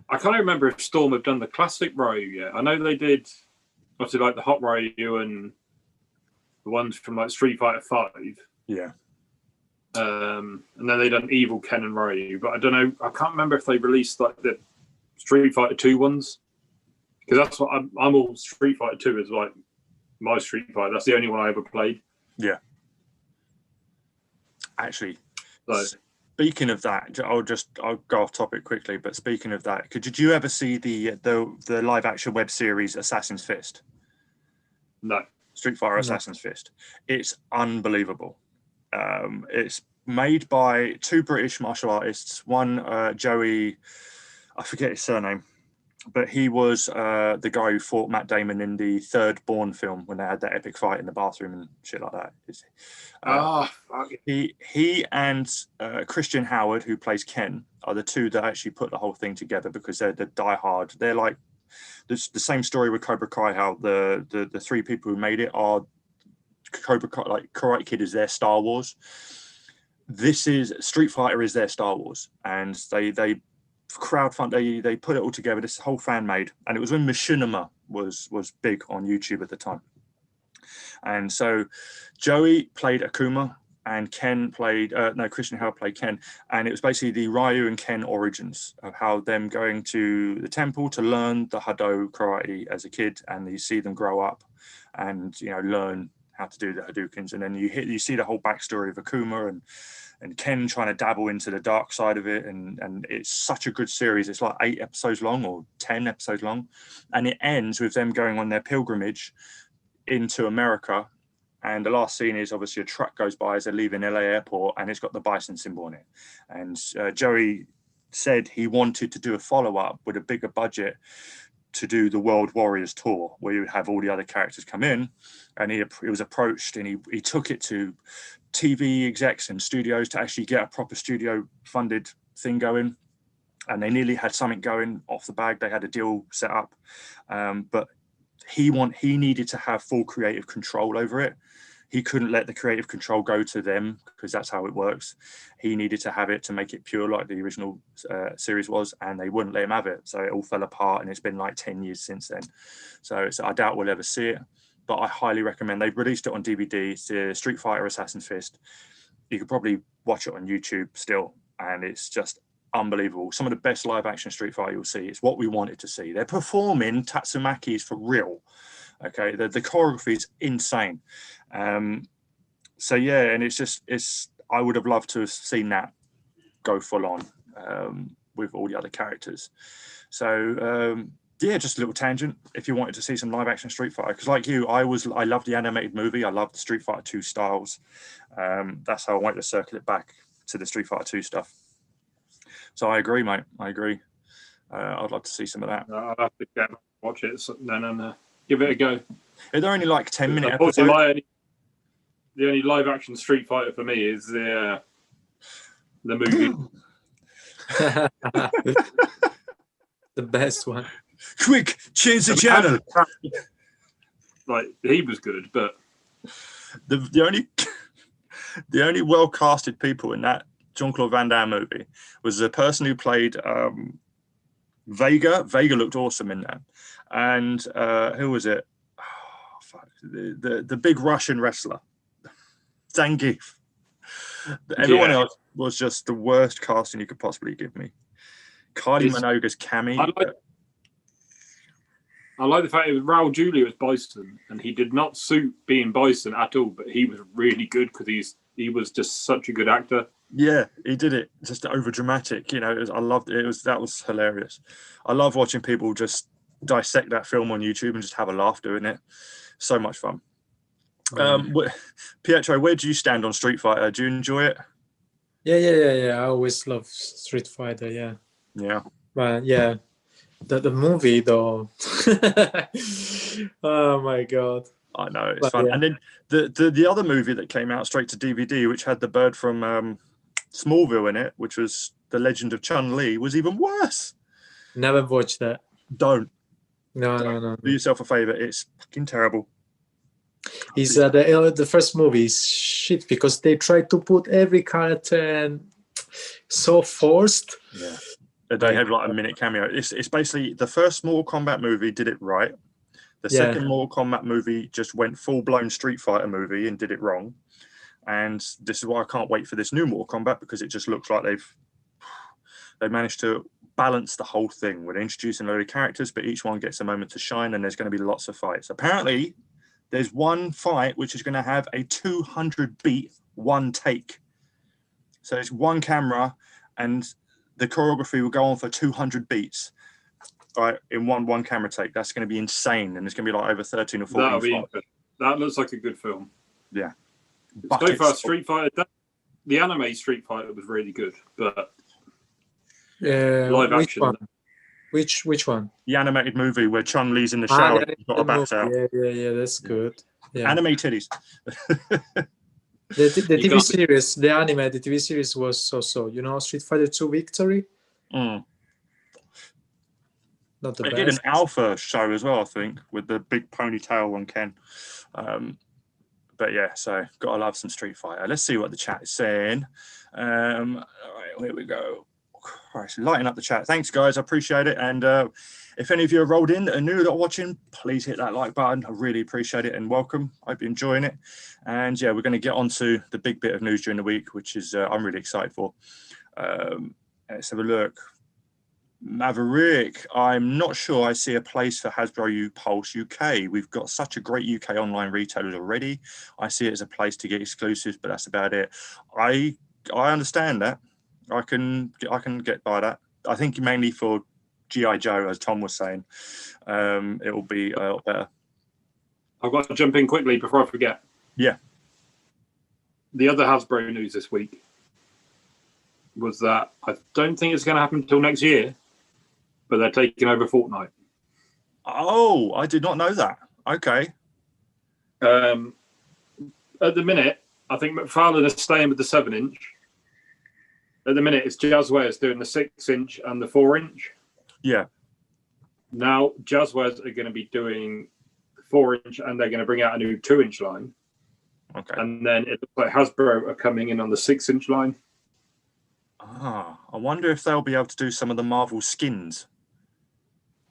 I can't remember if Storm have done the classic Ryu yet. I know they did. Obviously, like the Hot Ryu and the ones from like Street Fighter 5. Yeah. And then they done Evil Ken and Ryu, but I don't know. I can't remember if they released like the Street Fighter 2 ones, because that's what I'm all Street Fighter 2 is like my Street Fighter. That's the only one I ever played. Yeah. Actually, so, speaking of that, I'll go off topic quickly. But speaking of that, did you ever see the live action web series Assassin's Fist? No. Street Fighter Assassin's Fist. It's unbelievable. It's made by two British martial artists. One, Joey, I forget his surname, but he was the guy who fought Matt Damon in the third Bourne film when they had that epic fight in the bathroom and shit like that. He and Christian Howard, who plays Ken, are the two that actually put the whole thing together because they're the diehard. They're like the same story with Cobra Kai. How the three people who made it are Cobra Kai, like Karate Kid is their Star Wars. This is Street Fighter is their Star Wars, and they crowdfund. They put it all together. This whole fan made, and it was when Machinima was big on YouTube at the time. And so Joey played Akuma, and Ken played, Christian Hale played Ken, and it was basically the Ryu and Ken origins of how them going to the temple to learn the Hado karate as a kid, and you see them grow up and, you know, learn how to do the Hadoukens, and then you see the whole backstory of Akuma and Ken trying to dabble into the dark side of it, and it's such a good series. It's like 8 episodes long or 10 episodes long, and it ends with them going on their pilgrimage into America. And the last scene is obviously a truck goes by as they're leaving LA airport, and it's got the bison symbol on it. And Joey said he wanted to do a follow-up with a bigger budget to do the World Warriors tour, where you would have all the other characters come in. And he was approached, and he took it to TV execs and studios to actually get a proper studio funded thing going. And they nearly had something going off the bag. They had a deal set up, but he needed to have full creative control over it. He couldn't let the creative control go to them, because that's how it works. He needed to have it to make it pure like the original series was, and they wouldn't let him have it. So it all fell apart, and it's been like 10 years since then. So I doubt we'll ever see it, but I highly recommend. They've released it on DVD. It's the Street Fighter Assassin's Fist. You could probably watch it on YouTube still, and it's just unbelievable. Some of the best live action Street Fighter you'll see. It's what we wanted to see. They're performing Tatsumaki's for real. Okay, the choreography is insane. So yeah, and it's I would have loved to have seen that go full on with all the other characters. So yeah, just a little tangent. If you wanted to see some live action Street Fighter, because like you, I love the animated movie. I love the Street Fighter 2 styles. That's how I wanted to circle it back to the Street Fighter 2 stuff. So I agree, mate. I agree. I'd love to see some of that. I'll have to get watch it. So, no. Give it a go. They're only like 10-minute episodes. The only live action Street Fighter for me is the movie. The best one. Quick, change the channel. Like, he was good, but the only well casted people in that Jean-Claude Van Damme movie was the person who played Vega. Vega looked awesome in that. And who was it? Oh, fuck. The big Russian wrestler, Zangief. Everyone else was just the worst casting you could possibly give me. Kylie Minogue's Cammy. I like the fact it was Raul Julia as Bison, and he did not suit being Bison at all, but he was really good because he was just such a good actor. Yeah, he did it just over dramatic. You know, I loved it. That was hilarious. I love watching people just dissect that film on YouTube and just have a laugh doing it. So much fun. Pietro, where do you stand on Street Fighter? Do you enjoy it? Yeah. I always love Street Fighter. Yeah. But yeah, the movie though. Oh my god. I know, it's fun. Yeah. And then the other movie that came out straight to DVD, which had the bird from Smallville in it, which was The Legend of Chun-Li, was even worse. Never watched that. Don't. No. Do yourself a favor. It's fucking terrible. Is the first movie is shit because they tried to put every character so forced. Yeah. They had like a minute cameo. It's basically the first Mortal Kombat movie did it right. The second Mortal Kombat movie just went full-blown Street Fighter movie and did it wrong. And this is why I can't wait for this new Mortal Kombat, because it just looks like they've managed to balance the whole thing with introducing a load of characters, but each one gets a moment to shine, and there's going to be lots of fights. Apparently, there's one fight which is going to have a 200 beat one take. So it's one camera, and the choreography will go on for 200 beats. Right, in one camera take. That's going to be insane, and it's going to be like over 13 or 14. That looks like a good film. Yeah. So far, Street Fighter, the anime Street Fighter was really good, but live action. Which one? The animated movie where Chun-Li's in the shower and got her bats out. Yeah, that's good. Yeah. Anime titties. The TV series, the animated TV series was so. You know, Street Fighter 2 Victory. Mm. Not the they best. did an alpha show as well, I think, with the big ponytail on Ken. But yeah, so gotta love some Street Fighter. Let's see what the chat is saying. All right, here we go. Christ, lighting up the chat. Thanks, guys. I appreciate it. And if any of you are rolled in that are new that are watching, please hit that like button. I really appreciate it and welcome. I hope you're enjoying it. And yeah, we're going to get on to the big bit of news during the week, which is I'm really excited for. Let's have a look. Maverick, I'm not sure I see a place for Hasbro Pulse UK. We've got such a great UK online retailers already. I see it as a place to get exclusives, but that's about it. I understand that. I can get by that. I think mainly for G.I. Joe, as Tom was saying, it will be a lot better. I've got to jump in quickly before I forget. Yeah. The other Hasbro news this week was that I don't think it's going to happen until next year, but they're taking over Fortnite. Oh, I did not know that. Okay. At the minute, I think McFarlane is staying with the 7-inch. At the minute, it's Jazzwares doing the 6-inch and the 4-inch. Yeah. Now, Jazzwares are going to be doing 4-inch, and they're going to bring out a new 2-inch line. Okay. And then it looks like Hasbro are coming in on the 6-inch line. Ah, I wonder if they'll be able to do some of the Marvel skins.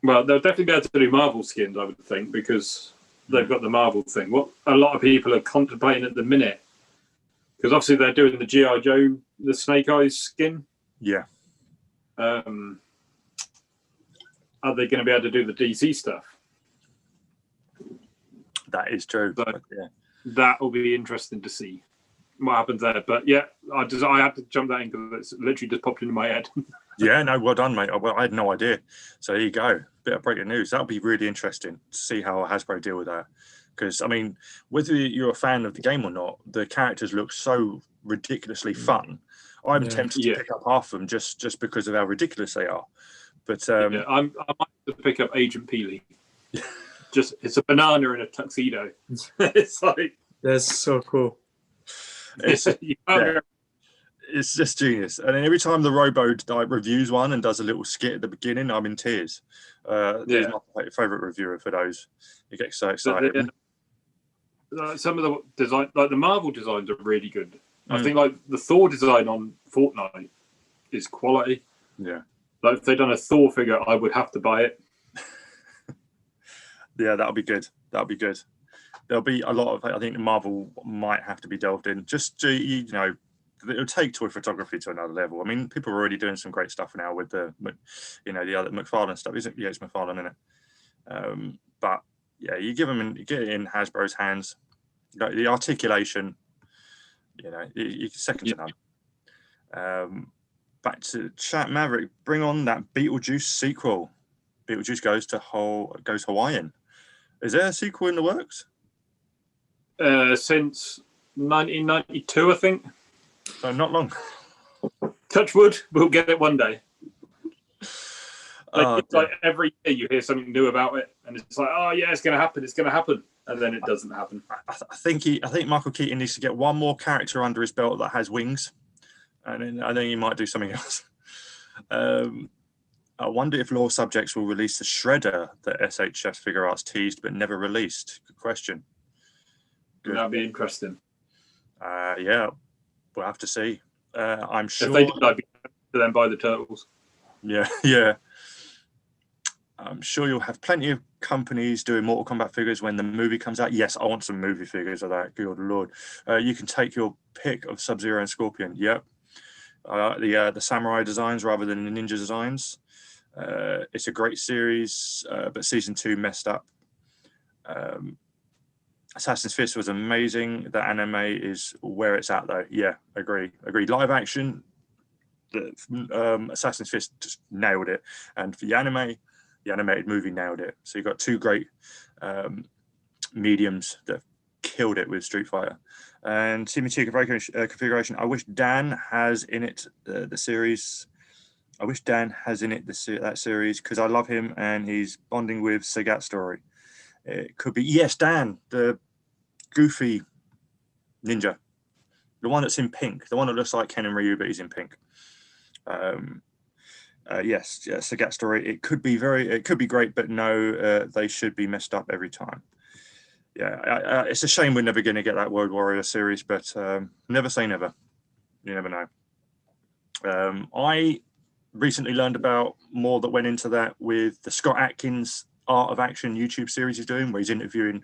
Well, they'll definitely be able to do Marvel skins, I would think, because they've got the Marvel thing. What a lot of people are contemplating at the minute, because obviously they're doing the G.I. Joe, the Snake Eyes skin. Yeah. Are they going to be able to do the DC stuff? That is true. But yeah. That will be interesting to see what happens there. But yeah, I had to jump that in because it's literally just popped into my head. Yeah, no, well done, mate. Well, I had no idea. So there you go. Bit of breaking news. That'll be really interesting to see how Hasbro deal with that. Because, I mean, whether you're a fan of the game or not, the characters look so ridiculously fun. I'm tempted to pick up half of them just because of how ridiculous they are. But I might have to pick up Agent Peely. It's a banana in a tuxedo. It's like, that's so cool. It's just genius. And then every time the Robo reviews one and does a little skit at the beginning, I'm in tears. He's my favourite reviewer for those. You get so excited. Some of the design, like the Marvel designs, are really good. I think like the Thor design on Fortnite is quality. Yeah. Like if they'd done a Thor figure, I would have to buy it. Yeah, that'll be good. That'll be good. There'll be a lot of, I think Marvel might have to be delved in. Just to, it'll take toy photography to another level. I mean, people are already doing some great stuff now with the other McFarlane stuff. Isn't? Yeah, it's McFarlane, isn't it? But yeah, you get it in Hasbro's hands. The articulation, you second to none. Back to chat, Maverick. Bring on that Beetlejuice sequel. Beetlejuice goes Hawaiian. Is there a sequel in the works? Since 1992, I think. So not long. Touch wood, we'll get it one day. It's like every year you hear something new about it, and it's like, oh yeah, it's going to happen, and then it doesn't happen. I think Michael Keaton needs to get one more character under his belt that has wings, and then I think he might do something else. I wonder if Law Subjects will release the Shredder that SHS Figure Arts teased but never released. Good question. Good. That'd be interesting. Yeah, we'll have to see. I'm sure. If they did, I'd be to them buy the Turtles. Yeah, yeah. I'm sure you'll have plenty of companies doing Mortal Kombat figures when the movie comes out. Yes, I want some movie figures of that. Good Lord. You can take your pick of Sub-Zero and Scorpion. Yep. The samurai designs rather than the ninja designs. It's a great series, but season 2 messed up. Assassin's Fist was amazing. The anime is where it's at, though. Yeah, agreed. Live action, Assassin's Fist just nailed it, and for the animated movie nailed it. So you've got two great mediums that killed it with Street Fighter. And TMNT configuration. I wish Dan has in it the series. I wish Dan has in it that series because I love him and he's bonding with Sagat Story. It could be, yes, Dan, the goofy ninja, the one that's in pink, the one that looks like Ken and Ryu, but he's in pink. Yes, Sagat Story. It could be great, but no, they should be messed up every time. Yeah, it's a shame we're never going to get that World Warrior series, but never say never. You never know. recently learned about more that went into that with the Scott Atkins Art of Action YouTube series he's doing, where he's interviewing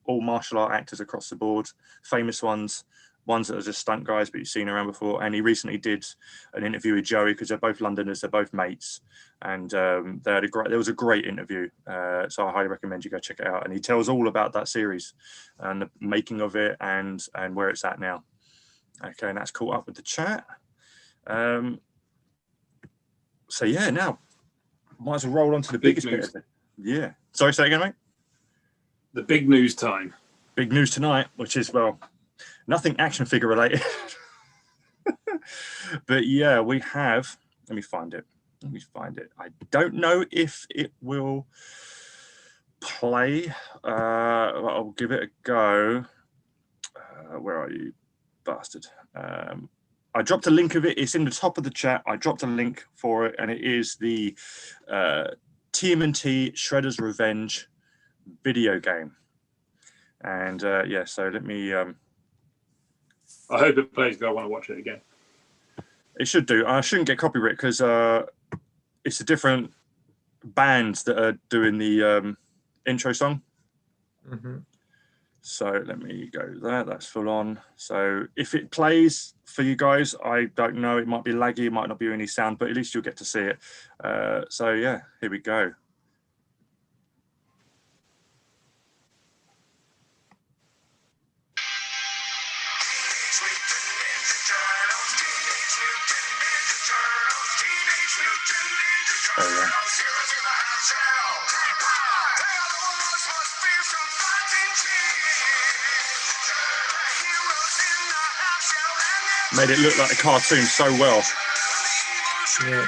all martial art actors across the board, famous ones that are just stunt guys, but you've seen around before. And he recently did an interview with Joey, because they're both Londoners, they're both mates, and there was a great interview. So I highly recommend you go check it out. And he tells all about that series and the making of it and where it's at now. Okay, and that's caught up with the chat. So yeah, now might as well roll on to the biggest bit of it. Yeah. Sorry, say again, mate. The big news time. Big news tonight, which is, well, nothing action figure related. But yeah, we have, let me find it. I don't know if it will play. I'll give it a go. Where are you, bastard? I dropped a link of it. It's in the top of the chat. I dropped a link for it, and it is the TMNT Shredder's Revenge video game. And yeah, so let me... I hope it plays, because I want to watch it again. It should do. I shouldn't get copyright, because it's a different band that are doing the intro song. Mm-hmm. So let me go there. That's full on. So if it plays for you guys, I don't know. It might be laggy. It might not be any sound, but at least you'll get to see it. So yeah, here we go. Oh, yeah. Made it look like a cartoon so well. Yeah.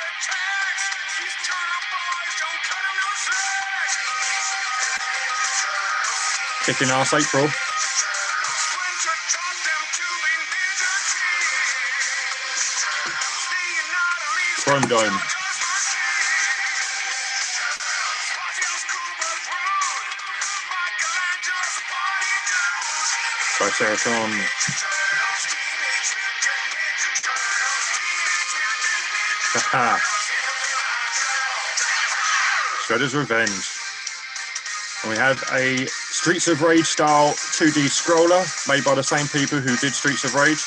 Kicking ass, April. Chrome Dome. Triceratops. Haha. Shredder's Revenge. And we have a Streets of Rage style 2D scroller made by the same people who did Streets of Rage.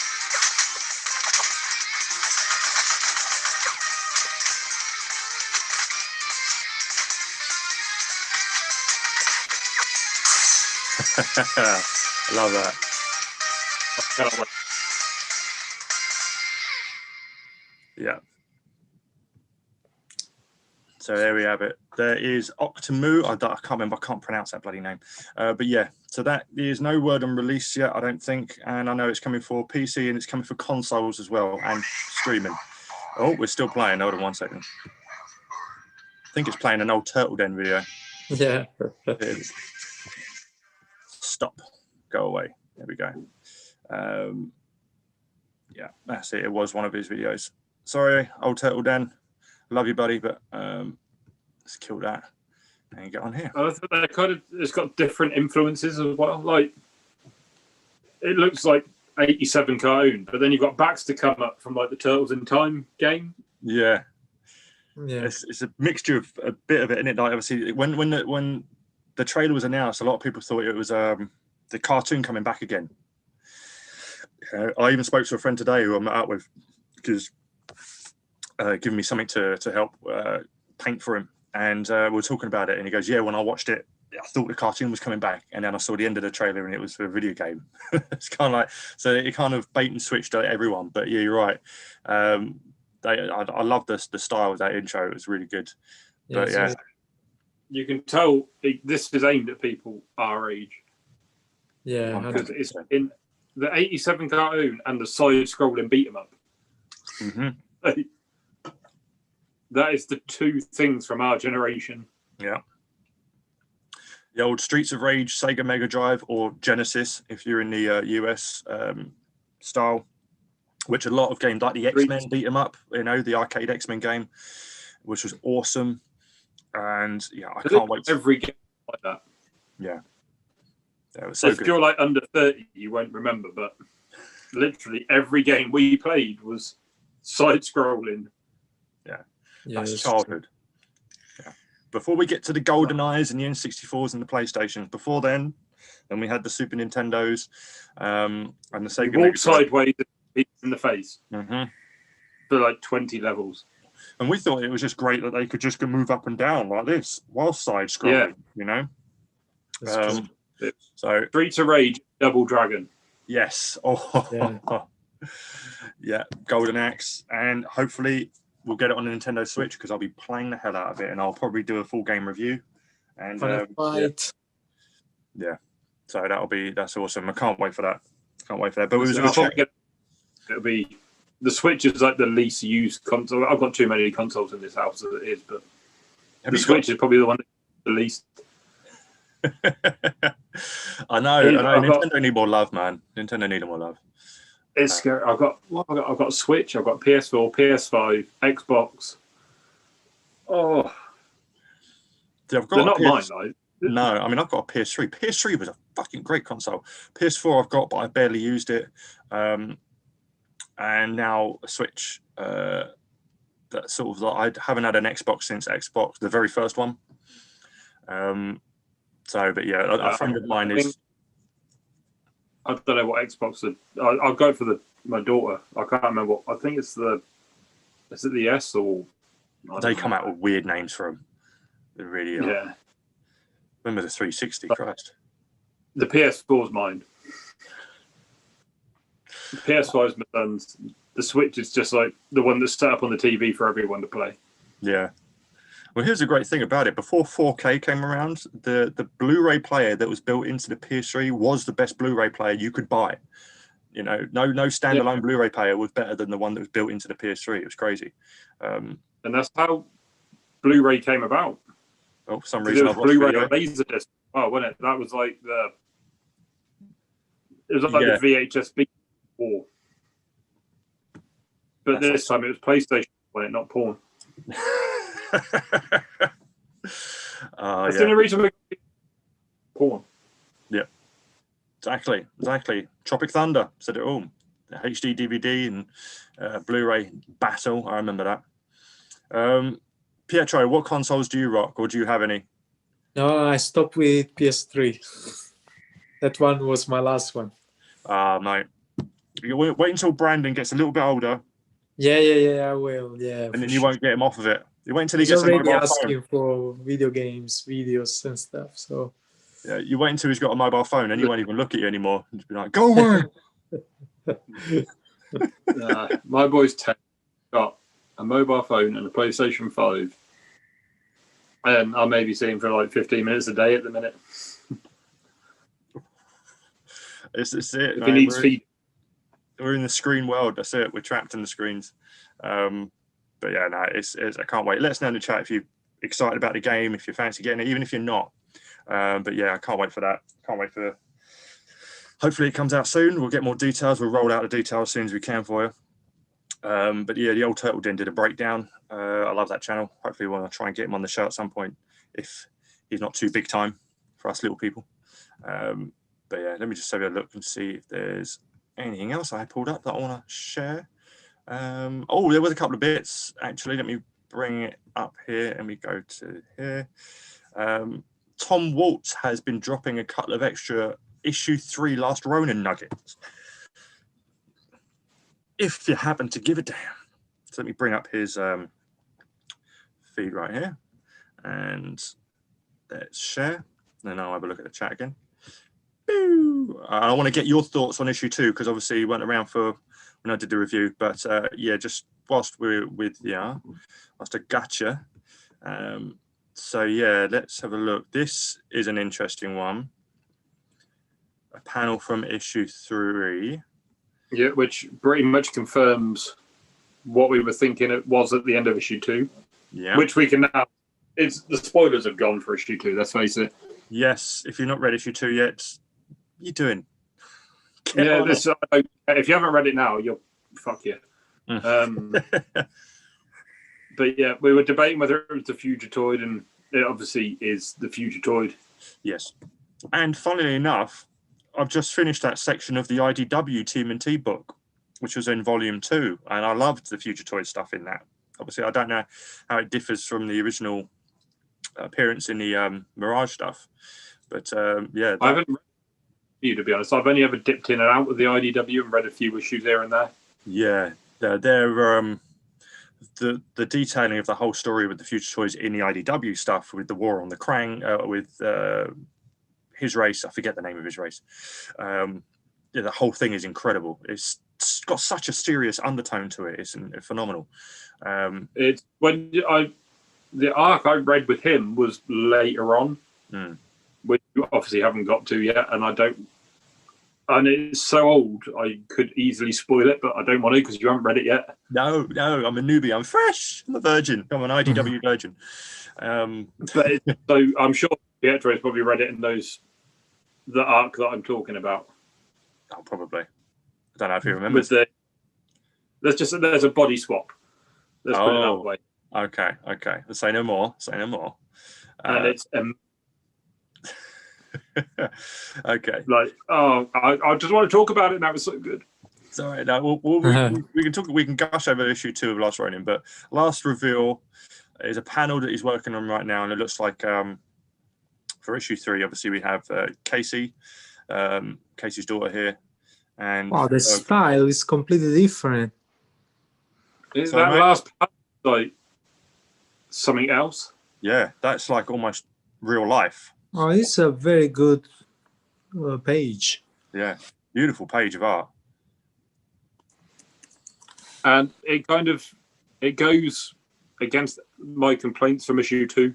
I love that. Yeah. So there we have it. There is Octomu. I can't remember. I can't pronounce that bloody name. But yeah, so that is no word on release yet, I don't think. And I know it's coming for PC and it's coming for consoles as well and streaming. Oh, we're still playing. Hold on 1 second. I think it's playing an old Turtle Den video. Yeah. Stop. Go away. There we go. Yeah, that's it. It was one of his videos. Sorry, old Turtle Den. Love you, buddy, but let's kill that and get on here. I think that kind of, it's got different influences as well. Like, it looks like 87 cartoon, but then you've got Baxter come up from like the Turtles in Time game. Yeah. Yeah. It's a mixture of a bit of it, isn't it? Like, obviously, when the trailer was announced, a lot of people thought it was the cartoon coming back again. I even spoke to a friend today who I'm out with, because giving me something to help paint for him, and we were talking about it, and he goes, yeah, when I watched it, I thought the cartoon was coming back, and then I saw the end of the trailer and it was for a video game. It's kind of like, so it kind of bait and switched everyone. But yeah, you're right. I love the style of that intro. It was really good. Yeah, but yeah, you can tell this is aimed at people our age. Yeah, because it's in the 87 cartoon and the side-scrolling beat 'em up. Mm-hmm. That is the two things from our generation. Yeah. The old Streets of Rage, Sega Mega Drive, or Genesis, if you're in the US style, which a lot of games like the X-Men beat 'em up, you know, the arcade X-Men game, which was awesome. And yeah, I can't wait. Every game like that. Yeah. It was so if good. you're like under 30, you won't remember, but literally every game we played was side-scrolling. Yeah. Yeah, That's that's childhood. Yeah. Before we get to the Golden Eyes and the N64s and the PlayStations, before then we had the Super Nintendos and the Sega. You walk sideways in the face for like 20 levels. And we thought it was just great that they could just move up and down like this while side scrolling, you know. So Streets of Rage, Double Dragon. Yes. Oh, yeah. Golden Axe, and hopefully we'll get it on the Nintendo Switch because I'll be playing the hell out of it, and I'll probably do a full game review. And yeah. So that's awesome. I can't wait for that. Can't wait for that. But it'll be. The Switch is like the least used console. I've got too many consoles in this house as it is, but the Switch is probably the one the least. I know. Nintendo need more love, man. Nintendo need more love. It's scary. I've got a Switch. I've got PS4, PS5, Xbox. Oh, they're not mine, though. No, I mean I've got a PS3. PS3 was a fucking great console. PS4 I've got, but I barely used it. And now a Switch. That sort of like I haven't had an Xbox since Xbox, the very first one. But yeah, a friend of mine is. I don't know what Xbox. I'll go for my daughter. I can't remember. I think it's the. Is it the S or? They come out with weird names for them. They really are. Yeah. Remember the 360? Christ. The PS4's mine. The PS5 is my son's. The Switch is just like the one that's set up on the TV for everyone to play. Yeah. Well, here's the great thing about it. Before 4K came around, the Blu-ray player that was built into the PS3 was the best Blu-ray player you could buy. You know, no standalone Blu-ray player was better than the one that was built into the PS3. It was crazy. And that's how Blu-ray came about. Oh, for some reason, it was Blu-ray or Laserdisc. Oh, wasn't it? That was like the. It was like the VHS before. But this time it was PlayStation, not porn. That's the only reason we porn. Yeah, exactly. Tropic Thunder said it all. The HD DVD and Blu-ray battle. I remember that. Pietro, what consoles do you rock, or do you have any? No, I stopped with PS3. That one was my last one. Mate. You wait until Brandon gets a little bit older. Yeah, I will. Yeah, and then you won't get him off of it. You wait until he He's gets a already mobile asking phone. for video games, videos, and stuff. So yeah, you wait until he's got a mobile phone, and he won't even look at you anymore. He'll just be like, "Go away." My boy's 10, got a mobile phone and a PlayStation 5, and I maybe see him for like 15 minutes a day at the minute. It's it. If he needs feed. We're in the screen world. That's it. We're trapped in the screens. But yeah, no, it's I can't wait. Let us know in the chat if you're excited about the game, if you fancy getting it, even if you're not. But yeah, I can't wait for that. Can't wait for. Hopefully, it comes out soon. We'll get more details. We'll roll out the details as soon as we can for you. But yeah, the old Turtle Den did a breakdown. I love that channel. Hopefully, we'll try and get him on the show at some point if he's not too big time for us little people. But yeah, let me just have a look and see if there's anything else I pulled up that I want to share. Oh, there was a couple of bits actually. Let me bring it up here and we go to here. Tom Waltz has been dropping a couple of extra issue 3 Last Ronin nuggets. If you happen to give a damn. So let me bring up his feed right here and let's share. Then I'll have a look at the chat again. I want to get your thoughts on issue 2 because obviously you weren't around for when I did the review. But yeah, just whilst we're with whilst I gotcha. So yeah, let's have a look. This is an interesting one. A panel from issue 3. Yeah, which pretty much confirms what we were thinking it was at the end of issue 2. Yeah. Which we can now. It's the spoilers have gone for issue 2. Let's face it. Yes, if you're not read issue 2 yet, you're doing. Yeah, if you haven't read it now, you'll fuck you. But yeah, we were debating whether it was the Fugitoid, and it obviously is the Fugitoid. Yes, and funnily enough, I've just finished that section of the IDW TMNT book, which was in volume 2, and I loved the Fugitoid stuff in that. obviously I don't know how it differs from the original appearance in the Mirage stuff, but yeah, I haven't read you, to be honest. I've only ever dipped in and out with the IDW and read a few issues here and there. Yeah, they're the detailing of the whole story with the Future Toys in the IDW stuff, with the war on the Krang, with his race. I forget the name of his race. Yeah, the whole thing is incredible. It's got such a serious undertone to it. It's phenomenal. It's when the arc I read with him was later on, which you obviously haven't got to yet, and it's so old I could easily spoil it, but I don't want to because you haven't read it yet. No, I'm a newbie. I'm fresh. I'm a virgin. I'm an IDW virgin. So I'm sure Pietro has probably read it in the arc that I'm talking about. Oh, probably. I don't know if he remembers. There's a body swap. Let's put it that way. Okay. Say no more. And it's okay. Like, I just want to talk about it. That was so good. It's all right. No, we can talk. We can gush over issue 2 of Last Ronin, but last reveal is a panel that he's working on right now, and it looks like for issue 3, obviously we have Casey, Casey's daughter here, and the style is completely different. Is that last panel like something else? Yeah, that's like almost real life. Oh, it's a very good page. Yeah, beautiful page of art. And it goes against my complaints from issue 2,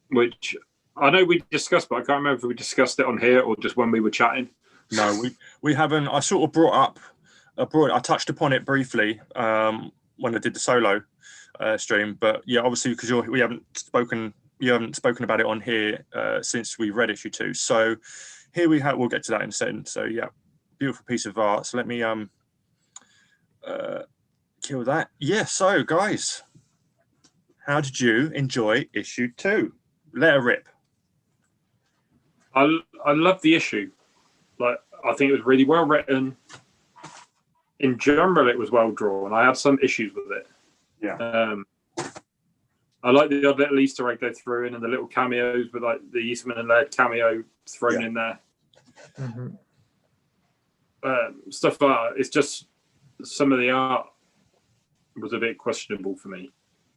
which I know we discussed, but I can't remember if we discussed it on here or just when we were chatting. No, we haven't. I sort of I touched upon it briefly when I did the solo stream, but yeah, obviously because you haven't spoken about it on here since we read issue 2. So here we'll get to that in a second. So yeah, beautiful piece of art. So let me kill that. Yeah, so guys, how did you enjoy issue 2? Let her rip. I love the issue. Like, I think it was really well written. In general, it was well drawn. I had some issues with it. Yeah. I like the odd little Easter egg they threw in and the little cameos with like the Eastman and Laird cameo thrown in there. Stuff like that. It's just some of the art was a bit questionable for me.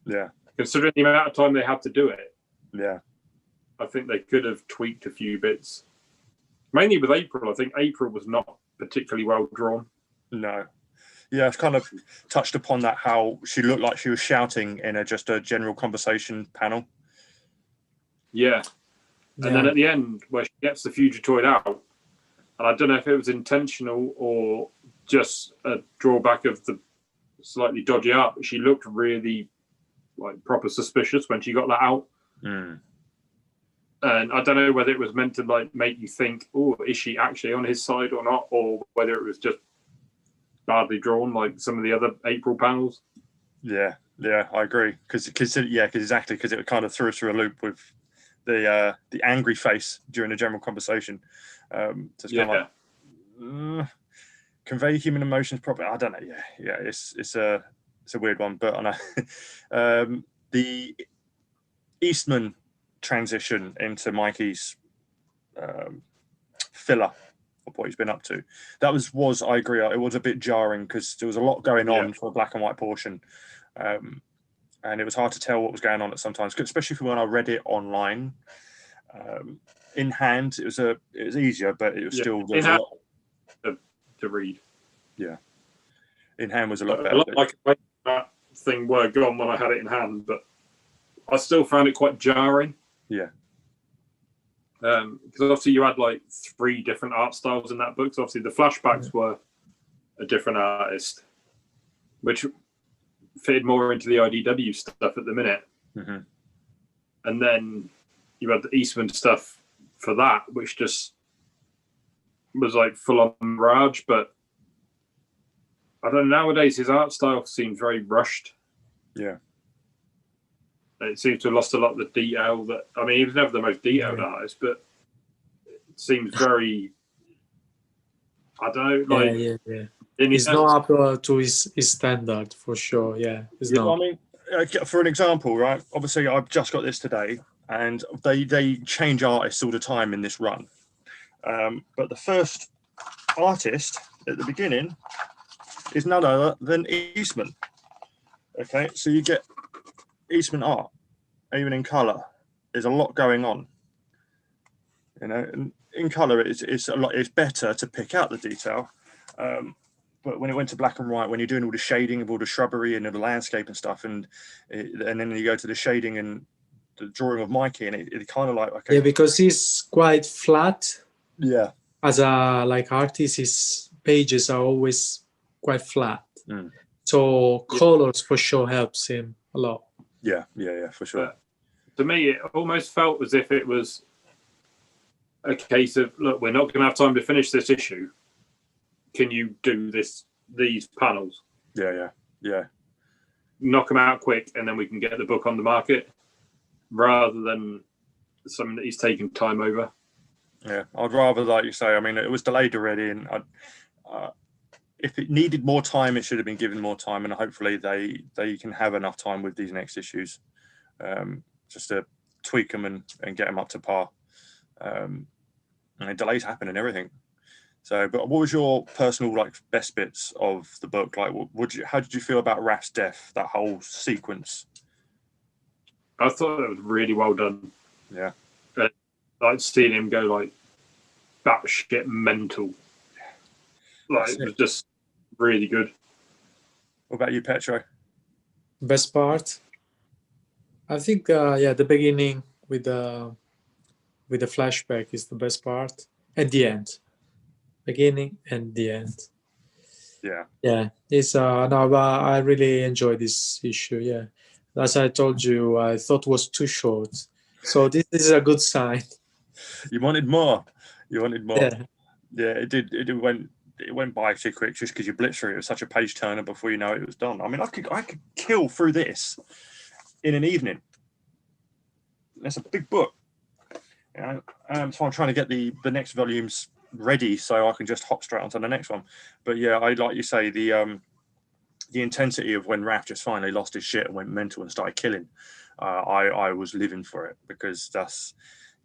Yeah. Considering the amount of time they had to do it. Yeah. I think they could have tweaked a few bits. Mainly with April. I think April was not particularly well drawn. No. Yeah, I've kind of touched upon that, how she looked like she was shouting in just a general conversation panel. Yeah. And then at the end, where she gets the Fugitoid out, and I don't know if it was intentional or just a drawback of the slightly dodgy art, but she looked really like proper suspicious when she got that out. And I don't know whether it was meant to like make you think, oh, is she actually on his side or not, or whether it was just badly drawn like some of the other April panels. Yeah, I agree. Because it kind of threw us through a loop with the angry face during the general conversation. So it's kind of like, convey human emotions properly. I don't know. Yeah, it's a weird one, but I know the Eastman transition into Mikey's filler of what he's been up to. That was I agree. It was a bit jarring because there was a lot going on for a black and white portion, and it was hard to tell what was going on at sometimes, especially when I read it online. In hand, it was easier, but it was still there was a lot to read. Yeah, in hand was a lot better. A lot like that thing were gone when I had it in hand, but I still found it quite jarring. Yeah. Because obviously you had like 3 different art styles in that book. So obviously the flashbacks were a different artist, which fitted more into the IDW stuff at the minute. And then you had the Eastman stuff for that, which just was like full on Mirage. But I don't know, nowadays his art style seems very rushed. Yeah. It seems to have lost a lot of the detail that, I mean, he was never the most detailed artist, but it seems very, I don't know, like It's not up to his standard for sure. Yeah, it's not. I mean, for an example, right? Obviously, I've just got this today, and they change artists all the time in this run. But the first artist at the beginning is none other than Eastman. Okay, so you get Eastman art, even in color. There's a lot going on. You know, and in color, it's a lot. It's better to pick out the detail. But when it went to black and white, when you're doing all the shading of all the shrubbery and the landscape and stuff, and then you go to the shading and the drawing of Mikey, and it kind of like, okay. Yeah, because he's quite flat. Yeah. As a artist, his pages are always quite flat. So colors for sure helps him a lot. Yeah, for sure. To me, it almost felt as if it was a case of, look, we're not going to have time to finish this issue. Can you do these panels? Yeah. Knock them out quick, and then we can get the book on the market, rather than something that he's taking time over. Yeah, I'd rather, like you say, I mean, it was delayed already, and if it needed more time, it should have been given more time, and hopefully they can have enough time with these next issues, just to tweak them and get them up to par. And delays happen and everything. So, but what was your personal best bits of the book? Like, how did you feel about Raph's death? That whole sequence. I thought it was really well done. Yeah. Like seeing him go batshit mental. It was just really good. What about you, Pietro? Best part? I think the beginning with the flashback is the best part. At the end. Beginning and the end. Yeah. It's no, but I really enjoyed this issue. Yeah, as I told you, I thought it was too short, so this is a good sign. You wanted more. Yeah, it did. It went by too quick just because you blitzed through it. It was such a page turner before you know it was done. I mean, I could kill through this in an evening. That's a big book. You know? So I'm trying to get the next volumes ready so I can just hop straight onto the next one. But yeah, I like you say, the intensity of when Raph just finally lost his shit and went mental and started killing. I was living for it, because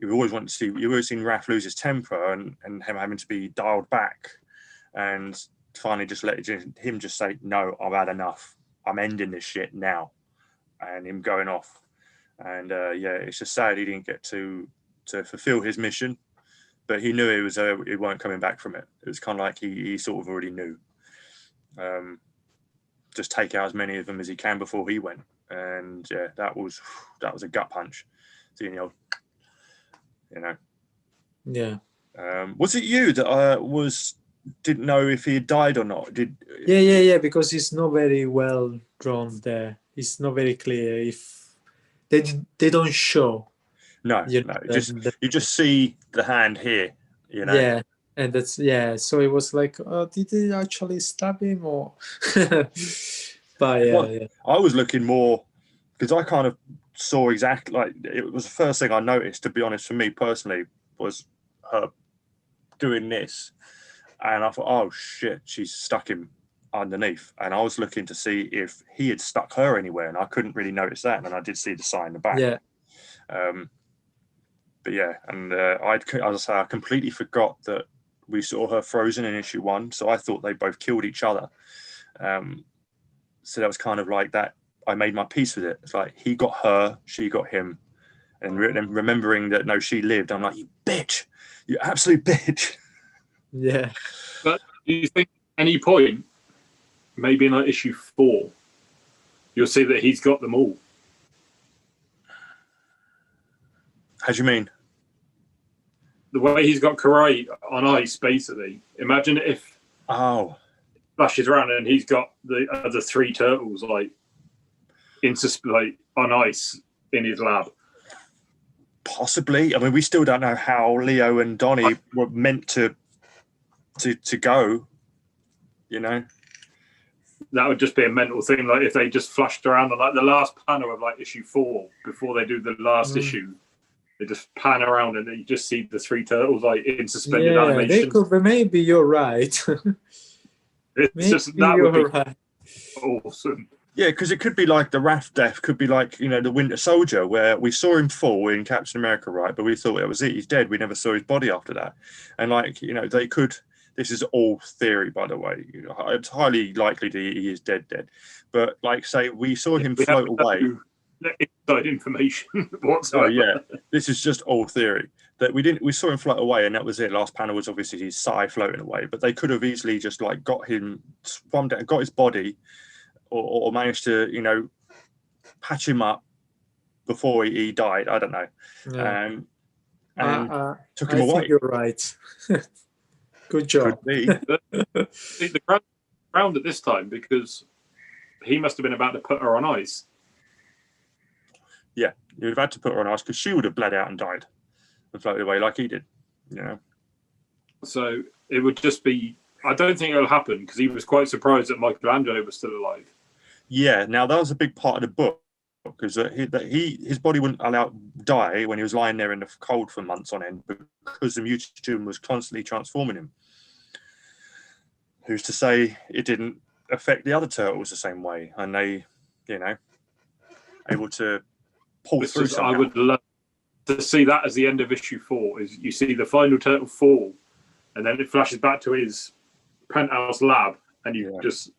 you always seen Raph lose his temper and him having to be dialed back, and finally just let him just say, no, I've had enough. I'm ending this shit now, and him going off. And it's just sad he didn't get to fulfill his mission. But he knew he weren't coming back from it. It was kind of like he sort of already knew. Just take out as many of them as he can before he went. And yeah, that was a gut punch. Seeing the old, you know. Yeah. Was it you that didn't know if he had died or not? Yeah. Because it's not very well drawn there. It's not very clear. If they don't show. No. You just see the hand here, you know. Yeah, and that's So it was like, did they actually stab him or? But yeah. I was looking more because I kind of saw exactly it was the first thing I noticed. To be honest, for me personally, was her doing this, and I thought, oh shit, she's stuck him underneath, and I was looking to see if he had stuck her anywhere, and I couldn't really notice that, and then I did see the sign in the back. Yeah. But yeah, and I completely forgot that we saw her frozen in issue 1, so I thought they both killed each other. So that was kind of like that. I made my peace with it. It's like he got her, she got him, and remembering that no, she lived. I'm like, you bitch, you absolute bitch. Yeah. But do you think at any point, maybe in issue 4, you'll see that he's got them all? How do you mean? The way he's got Karai on ice, basically. Imagine if flashes around and he's got the other 3 turtles on ice in his lab. Possibly. I mean, we still don't know how Leo and Donnie were meant to go. You know, that would just be a mental thing. Like if they just flashed around on the last panel of issue 4 before they do the last issue. They just pan around and you just see the 3 turtles in suspended animation. They could, but maybe you're right. It's Maybe just that would you're be right. awesome. Yeah, because it could be like the Raph death, could be like, you know, the Winter Soldier, where we saw him fall in Captain America, right? But we thought that was it. He's dead. We never saw his body after that. And like, you know, they could. This is all theory, by the way. You know, it's highly likely that he is dead. But like, say we saw him float away. No inside information Oh whatsoever. yeah, this is just all theory. That we saw him float away, and that was it. Last panel was obviously his sigh floating away. But they could have easily just like got him, swum down, got his body, or managed to, you know, patch him up before he died. I don't know. Yeah. And took him I away. think you're right. Good job. Could be. The ground at this time, because he must have been about to put her on ice. Yeah, you'd have had to put her on ice because she would have bled out and died and floated away like he did. You know. So it would just be. I don't think it'll happen because he was quite surprised that Michelangelo was still alive. Yeah. Now that was a big part of the book because his body wouldn't allow die when he was lying there in the cold for months on end because the mutagen was constantly transforming him. Who's to say it didn't affect the other turtles the same way, and they, you know, able to pull through somehow. I would love to see that as the end of issue 4. Is you see the final turtle fall, and then it flashes back to his penthouse lab, and you just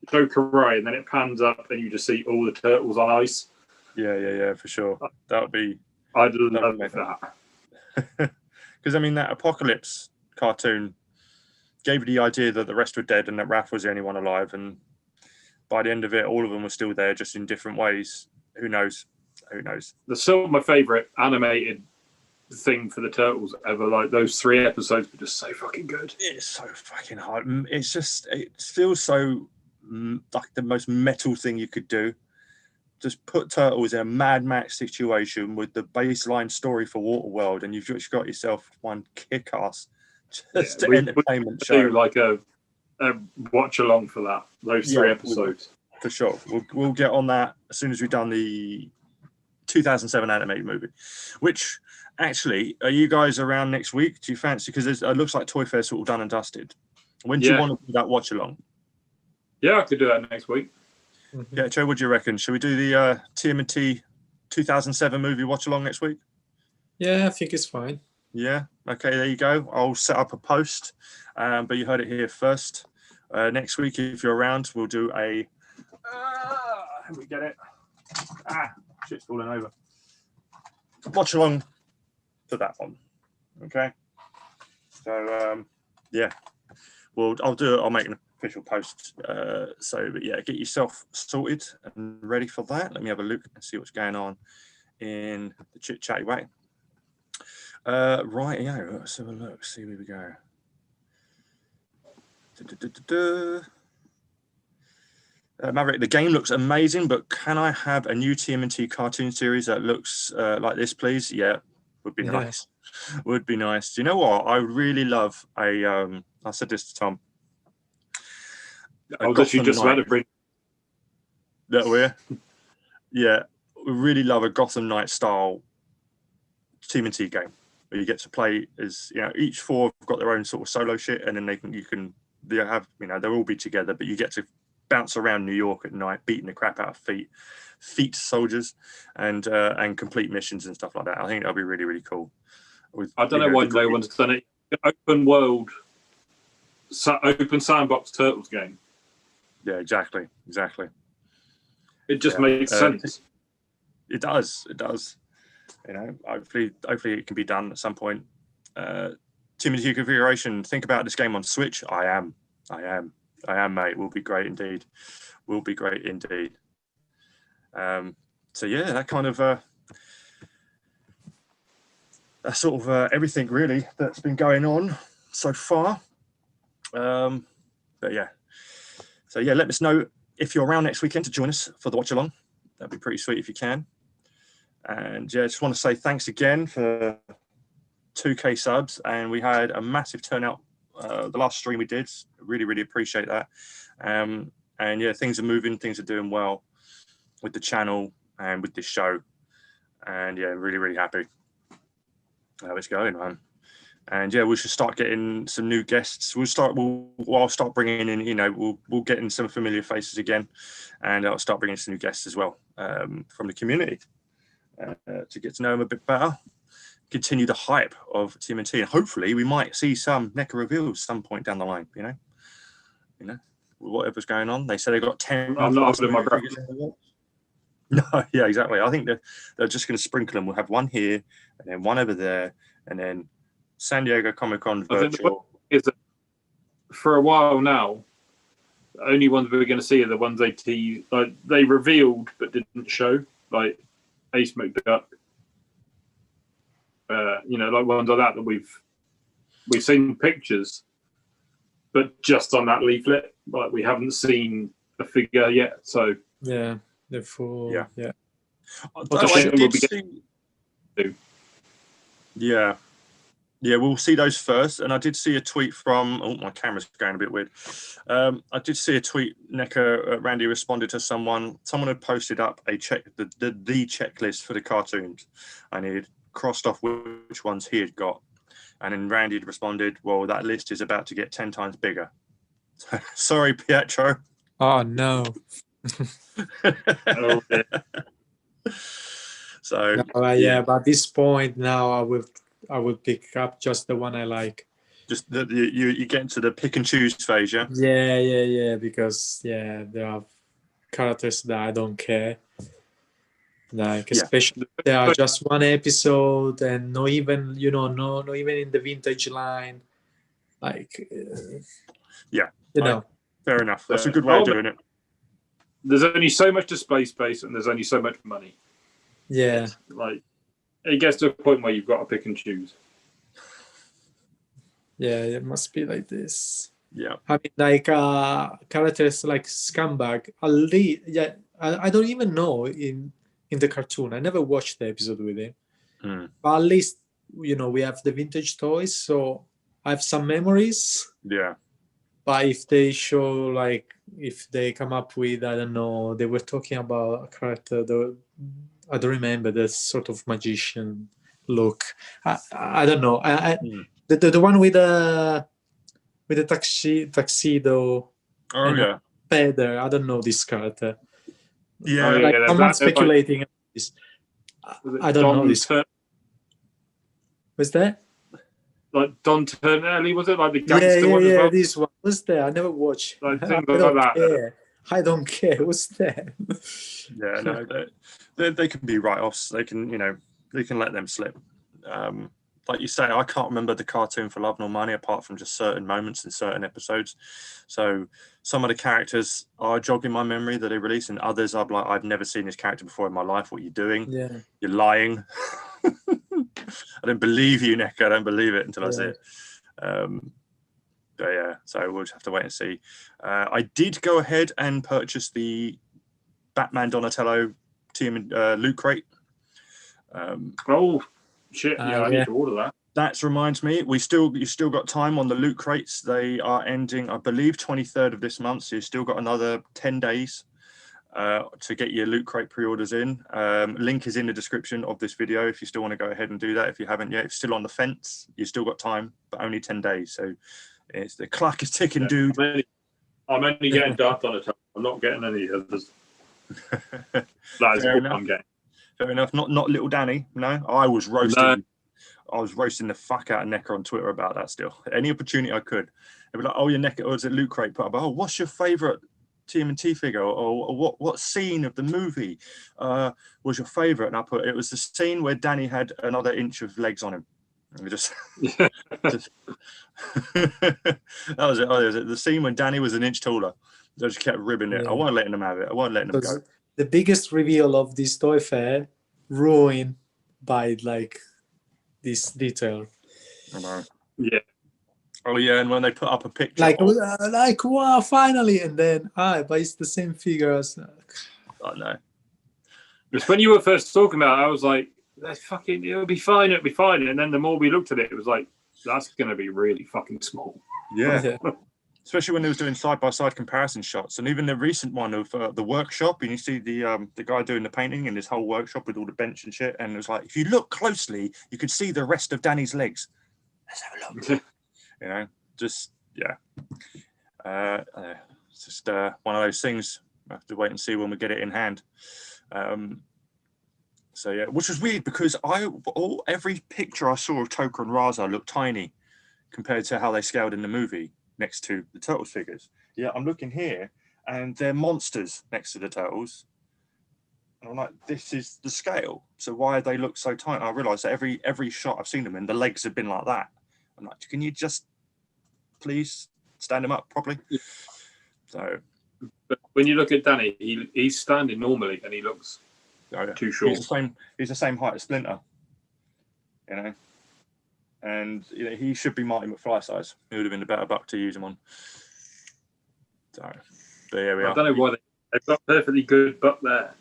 show Karai, and then it pans up, and you just see all the turtles on ice. Yeah, for sure. That would be. I'd love that. Because I mean, that Apocalypse cartoon gave you the idea that the rest were dead and that Raph was the only one alive, and by the end of it, all of them were still there, just in different ways. Who knows? Who knows? That's still my favourite animated thing for the Turtles ever. Like those 3 episodes were just so fucking good. It's so fucking hard. It's just, it feels so like the most metal thing you could do. Just put Turtles in a Mad Max situation with the baseline story for Waterworld, and you've just got yourself one kick-ass entertainment show. Do like a watch along for that. Those 3 episodes. For sure. We'll get on that as soon as we've done the 2007 animated movie. Which, actually, are you guys around next week? Do you fancy? Because it looks like Toy Fair's sort of done and dusted. When do you want to do that watch along? Yeah, I could do that next week. Mm-hmm. Yeah, Joe, what do you reckon? Should we do the TMNT 2007 movie watch along next week? Yeah, I think it's fine. Yeah. Okay, there you go. I'll set up a post, but you heard it here first. Next week, if you're around, we'll do a. Let me get it. Shit's falling over. Watch along for that one. Okay. So yeah, I'll make an official post. But yeah, get yourself sorted and ready for that. Let me have a look and see what's going on in the chit chatty way. Right, yeah, let's have a look, see where we go. Maverick, the game looks amazing, but can I have a new TMNT cartoon series that looks like this, please? Yeah, would be nice. Would be nice. Do you know what? I would really love a. I said this to Tom. I was actually just about to bring. That we're. Yeah, we really love a Gotham Knight style TMNT game where you get to play as, you know, each 4 have got their own sort of solo shit, and then they have, you know, they'll all be together, but you get to bounce around New York at night, beating the crap out of feet soldiers, and complete missions and stuff like that. I think that'll be really, really cool. I don't know why no one's done it. Open world, open sandbox Turtles game. Yeah, exactly. It just makes sense. It does. You know, hopefully it can be done at some point. TMNT configuration. Think about this game on Switch. I am, mate. Will be great indeed. So yeah, that kind of that's sort of everything really that's been going on so far. But yeah, so yeah, let us know if you're around next weekend to join us for the watch along. That'd be pretty sweet if you can. And yeah, I just want to say thanks again for 2K subs, and we had a massive turnout the last stream we did. Really, really appreciate that. And yeah, things are moving, things are doing well with the channel and with this show. And yeah, really, really happy how it's going, man. And yeah, we should start getting some new guests. I'll start bringing in, you know, we'll get in some familiar faces again, and I'll start bringing some new guests as well from the community to get to know them a bit better. Continue the hype of TMNT, and hopefully we might see some NECA reveals some point down the line. You know, whatever's going on. They said they got 10. I'm not holding my breath. No, yeah, exactly. I think they're just going to sprinkle them. We'll have one here, and then one over there, and then San Diego Comic-Con virtual. Is that for a while now, the only ones we're going to see are the ones they revealed but didn't show, like Ace McDuck. You know, like ones like that we've seen pictures, but just on that leaflet, like we haven't seen a figure yet. So yeah, the full yeah. Yeah, we'll see those first. And I did see a tweet from, oh, my camera's going a bit weird. I did see a tweet, NECA, Randy responded to someone had posted up the checklist for the cartoons, and he had crossed off which ones he had got. And then Randy had responded, well, that list is about to get 10 times bigger. Sorry, Pietro. Oh, no. oh, yeah. So yeah, but at this point now I would pick up just the one I like. Just you get into the pick and choose phase, yeah? Yeah, because there are characters that I don't care. Like especially there are just one episode and not even not even in the vintage line. Like you know. Fair enough. That's a good way of doing it. There's only so much display space and there's only so much money. Yeah. Like it gets to a point where you've got to pick and choose. Yeah, it must be like this. Yeah. I mean, like characters like Scumbag. I don't even know in the cartoon. I never watched the episode with him. But at least we have the vintage toys, so I have some memories. Yeah. But if they show if they come up with, I don't know, they were talking about a character. I don't remember the sort of magician look. I don't know. The one with the tuxedo. Oh yeah. Feather. I don't know this character. Yeah. Someone speculating. I don't know this. Was that? Like Don Turnelli, was it like the gangster one as well? This one was there. I never watched. Like things like that. I don't care. What's that? Yeah, no, they can be write-offs. They can, they can let them slip. Like you say, I can't remember the cartoon for love nor money apart from just certain moments in certain episodes. So some of the characters are jogging my memory that they release, and others I'm like, I've never seen this character before in my life. What are you doing? Yeah, you're lying. I don't believe you, NECA. I don't believe it until I see it. But yeah, so we'll just have to wait and see. I did go ahead and purchase the Batman Donatello loot crate. Oh shit! Yeah, I need to order that. That reminds me, you've still got time on the loot crates. They are ending, I believe, 23rd of this month. So you've still got another 10 days to get your loot crate pre-orders in. Link is in the description of this video if you still want to go ahead and do that. If you haven't yet, if you're still on the fence, you've still got time, but only 10 days. So it's the clock is ticking, dude. I'm only getting Dark Donatello. I'm not getting any others. That is all I'm getting. Fair enough. Not little Danny. No, I was roasting. No. I was roasting the fuck out of NECA on Twitter about that. Still, any opportunity I could, they'd be like, "Oh, your NECA or is it loot crate?" Put up, "Oh, what's your favorite TMNT figure?" Or what scene of the movie was your favorite? And I put, it was the scene where Danny had another inch of legs on him. And we just, that was it. Oh, was it the scene when Danny was an inch taller? I just kept ribbing it. I wasn't letting them have it. I wasn't letting them go. The biggest reveal of this toy fair ruined by this detail. I know. Yeah. Oh yeah, and when they put up a picture, wow, finally, and then but it's the same figure as. I know. Because when you were first talking about it, I was like, "That's fucking. It'll be fine. It'll be fine." And then the more we looked at it, it was like, "That's going to be really fucking small." Yeah. Especially when they was doing side-by-side comparison shots, and even the recent one of the workshop, and you see the guy doing the painting in this whole workshop with all the bench and shit, and it was like, if you look closely, you could see the rest of Danny's legs. let's have a look. You know, just yeah. It's just one of those things. I have to wait and see when we get it in hand. So yeah, which was weird because every picture I saw of Toka and Raza looked tiny compared to how they scaled in the movie next to the Turtles figures. Yeah, I'm looking here and they're monsters next to the Turtles. And I'm like, this is the scale. So why they look so tiny? I realised that every shot I've seen them in, the legs have been like that. I'm like, can you just please stand them up properly? So, but when you look at Danny, he's standing normally and he looks too short. He's the same height as Splinter, you know, and you know, he should be Marty McFly size. He would have been a better buck to use him on. So, but here we are. I don't know why they've got a perfectly good buck there.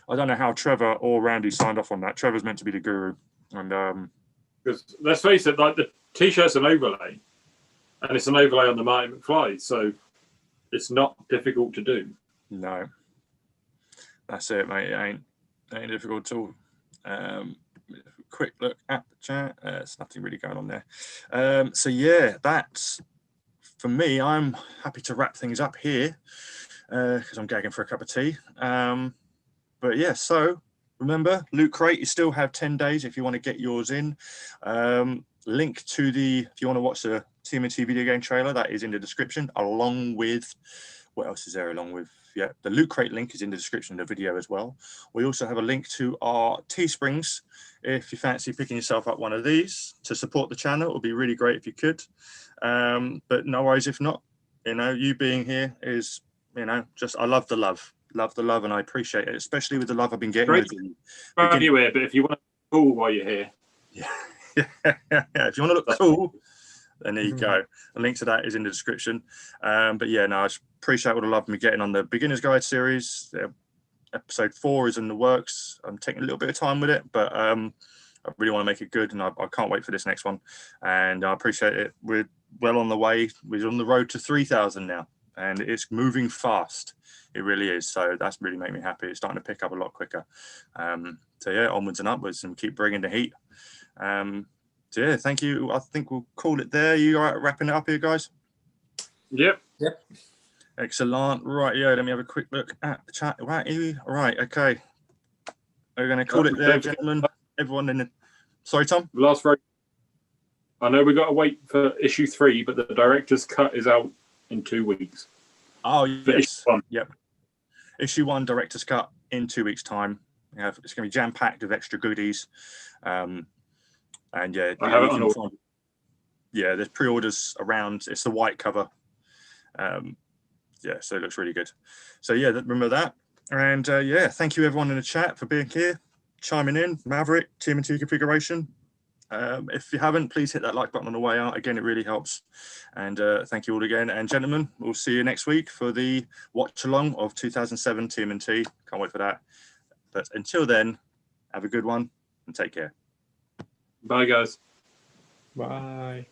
I don't know how Trevor or Randy signed off on that. Trevor's meant to be the guru, and because let's face it, like the T-shirt's an overlay, and it's an overlay on the Marty McFly, so it's not difficult to do. No, that's it, mate. It ain't difficult at all. Quick look at the chat. There's nothing really going on there. So yeah, that's for me. I'm happy to wrap things up here because I'm gagging for a cup of tea. But yeah, so remember, Loot Crate, you still have 10 days if you want to get yours in. Link to if you want to watch the TMNT video game trailer, that is in the description, along with, what else is there along with? Yeah, the Loot Crate link is in the description of the video as well. We also have a link to our Teesprings. If you fancy picking yourself up one of these to support the channel, it would be really great if you could. But no worries if not. You know, you being here is, you know, just, I love the love. Love the love, and I appreciate it, especially with the love I've been getting. Great. Anywhere, but if you want to look cool while you're here, yeah. If you want to look cool, then there you go. The link to that is in the description. But yeah, no, I just appreciate all the love I've been getting on the Beginner's Guide series. Episode 4 is in the works. I'm taking a little bit of time with it, but I really want to make it good, and I can't wait for this next one. And I appreciate it. We're well on the way. We're on the road to 3,000 now, and it's moving fast. It really is. So that's really made me happy. It's starting to pick up a lot quicker. So yeah, onwards and upwards, and keep bringing the heat. So yeah, thank you. I think we'll call it there. You all right wrapping it up here, guys? Yep. Excellent. Right, yeah, let me have a quick look at the chat. Right, okay. We're going to call it there, gentlemen. Everyone in the... Sorry, Tom? Last row. I know we've got to wait for issue 3, but the director's cut is out in 2 weeks. Oh, yes. Yep. Issue 1 director's cut in 2 weeks' time. Yeah, it's going to be jam-packed with extra goodies. And yeah, there's pre-orders around. It's the white cover. Yeah, so it looks really good. So yeah, remember that. And yeah, thank you everyone in the chat for being here, chiming in. Maverick, TMNT configuration. If you haven't, please hit that like button on the way out. Again, it really helps. And thank you all again. And gentlemen, we'll see you next week for the watch along of 2007 TMNT. Can't wait for that. But until then, have a good one and take care. Bye, guys. Bye.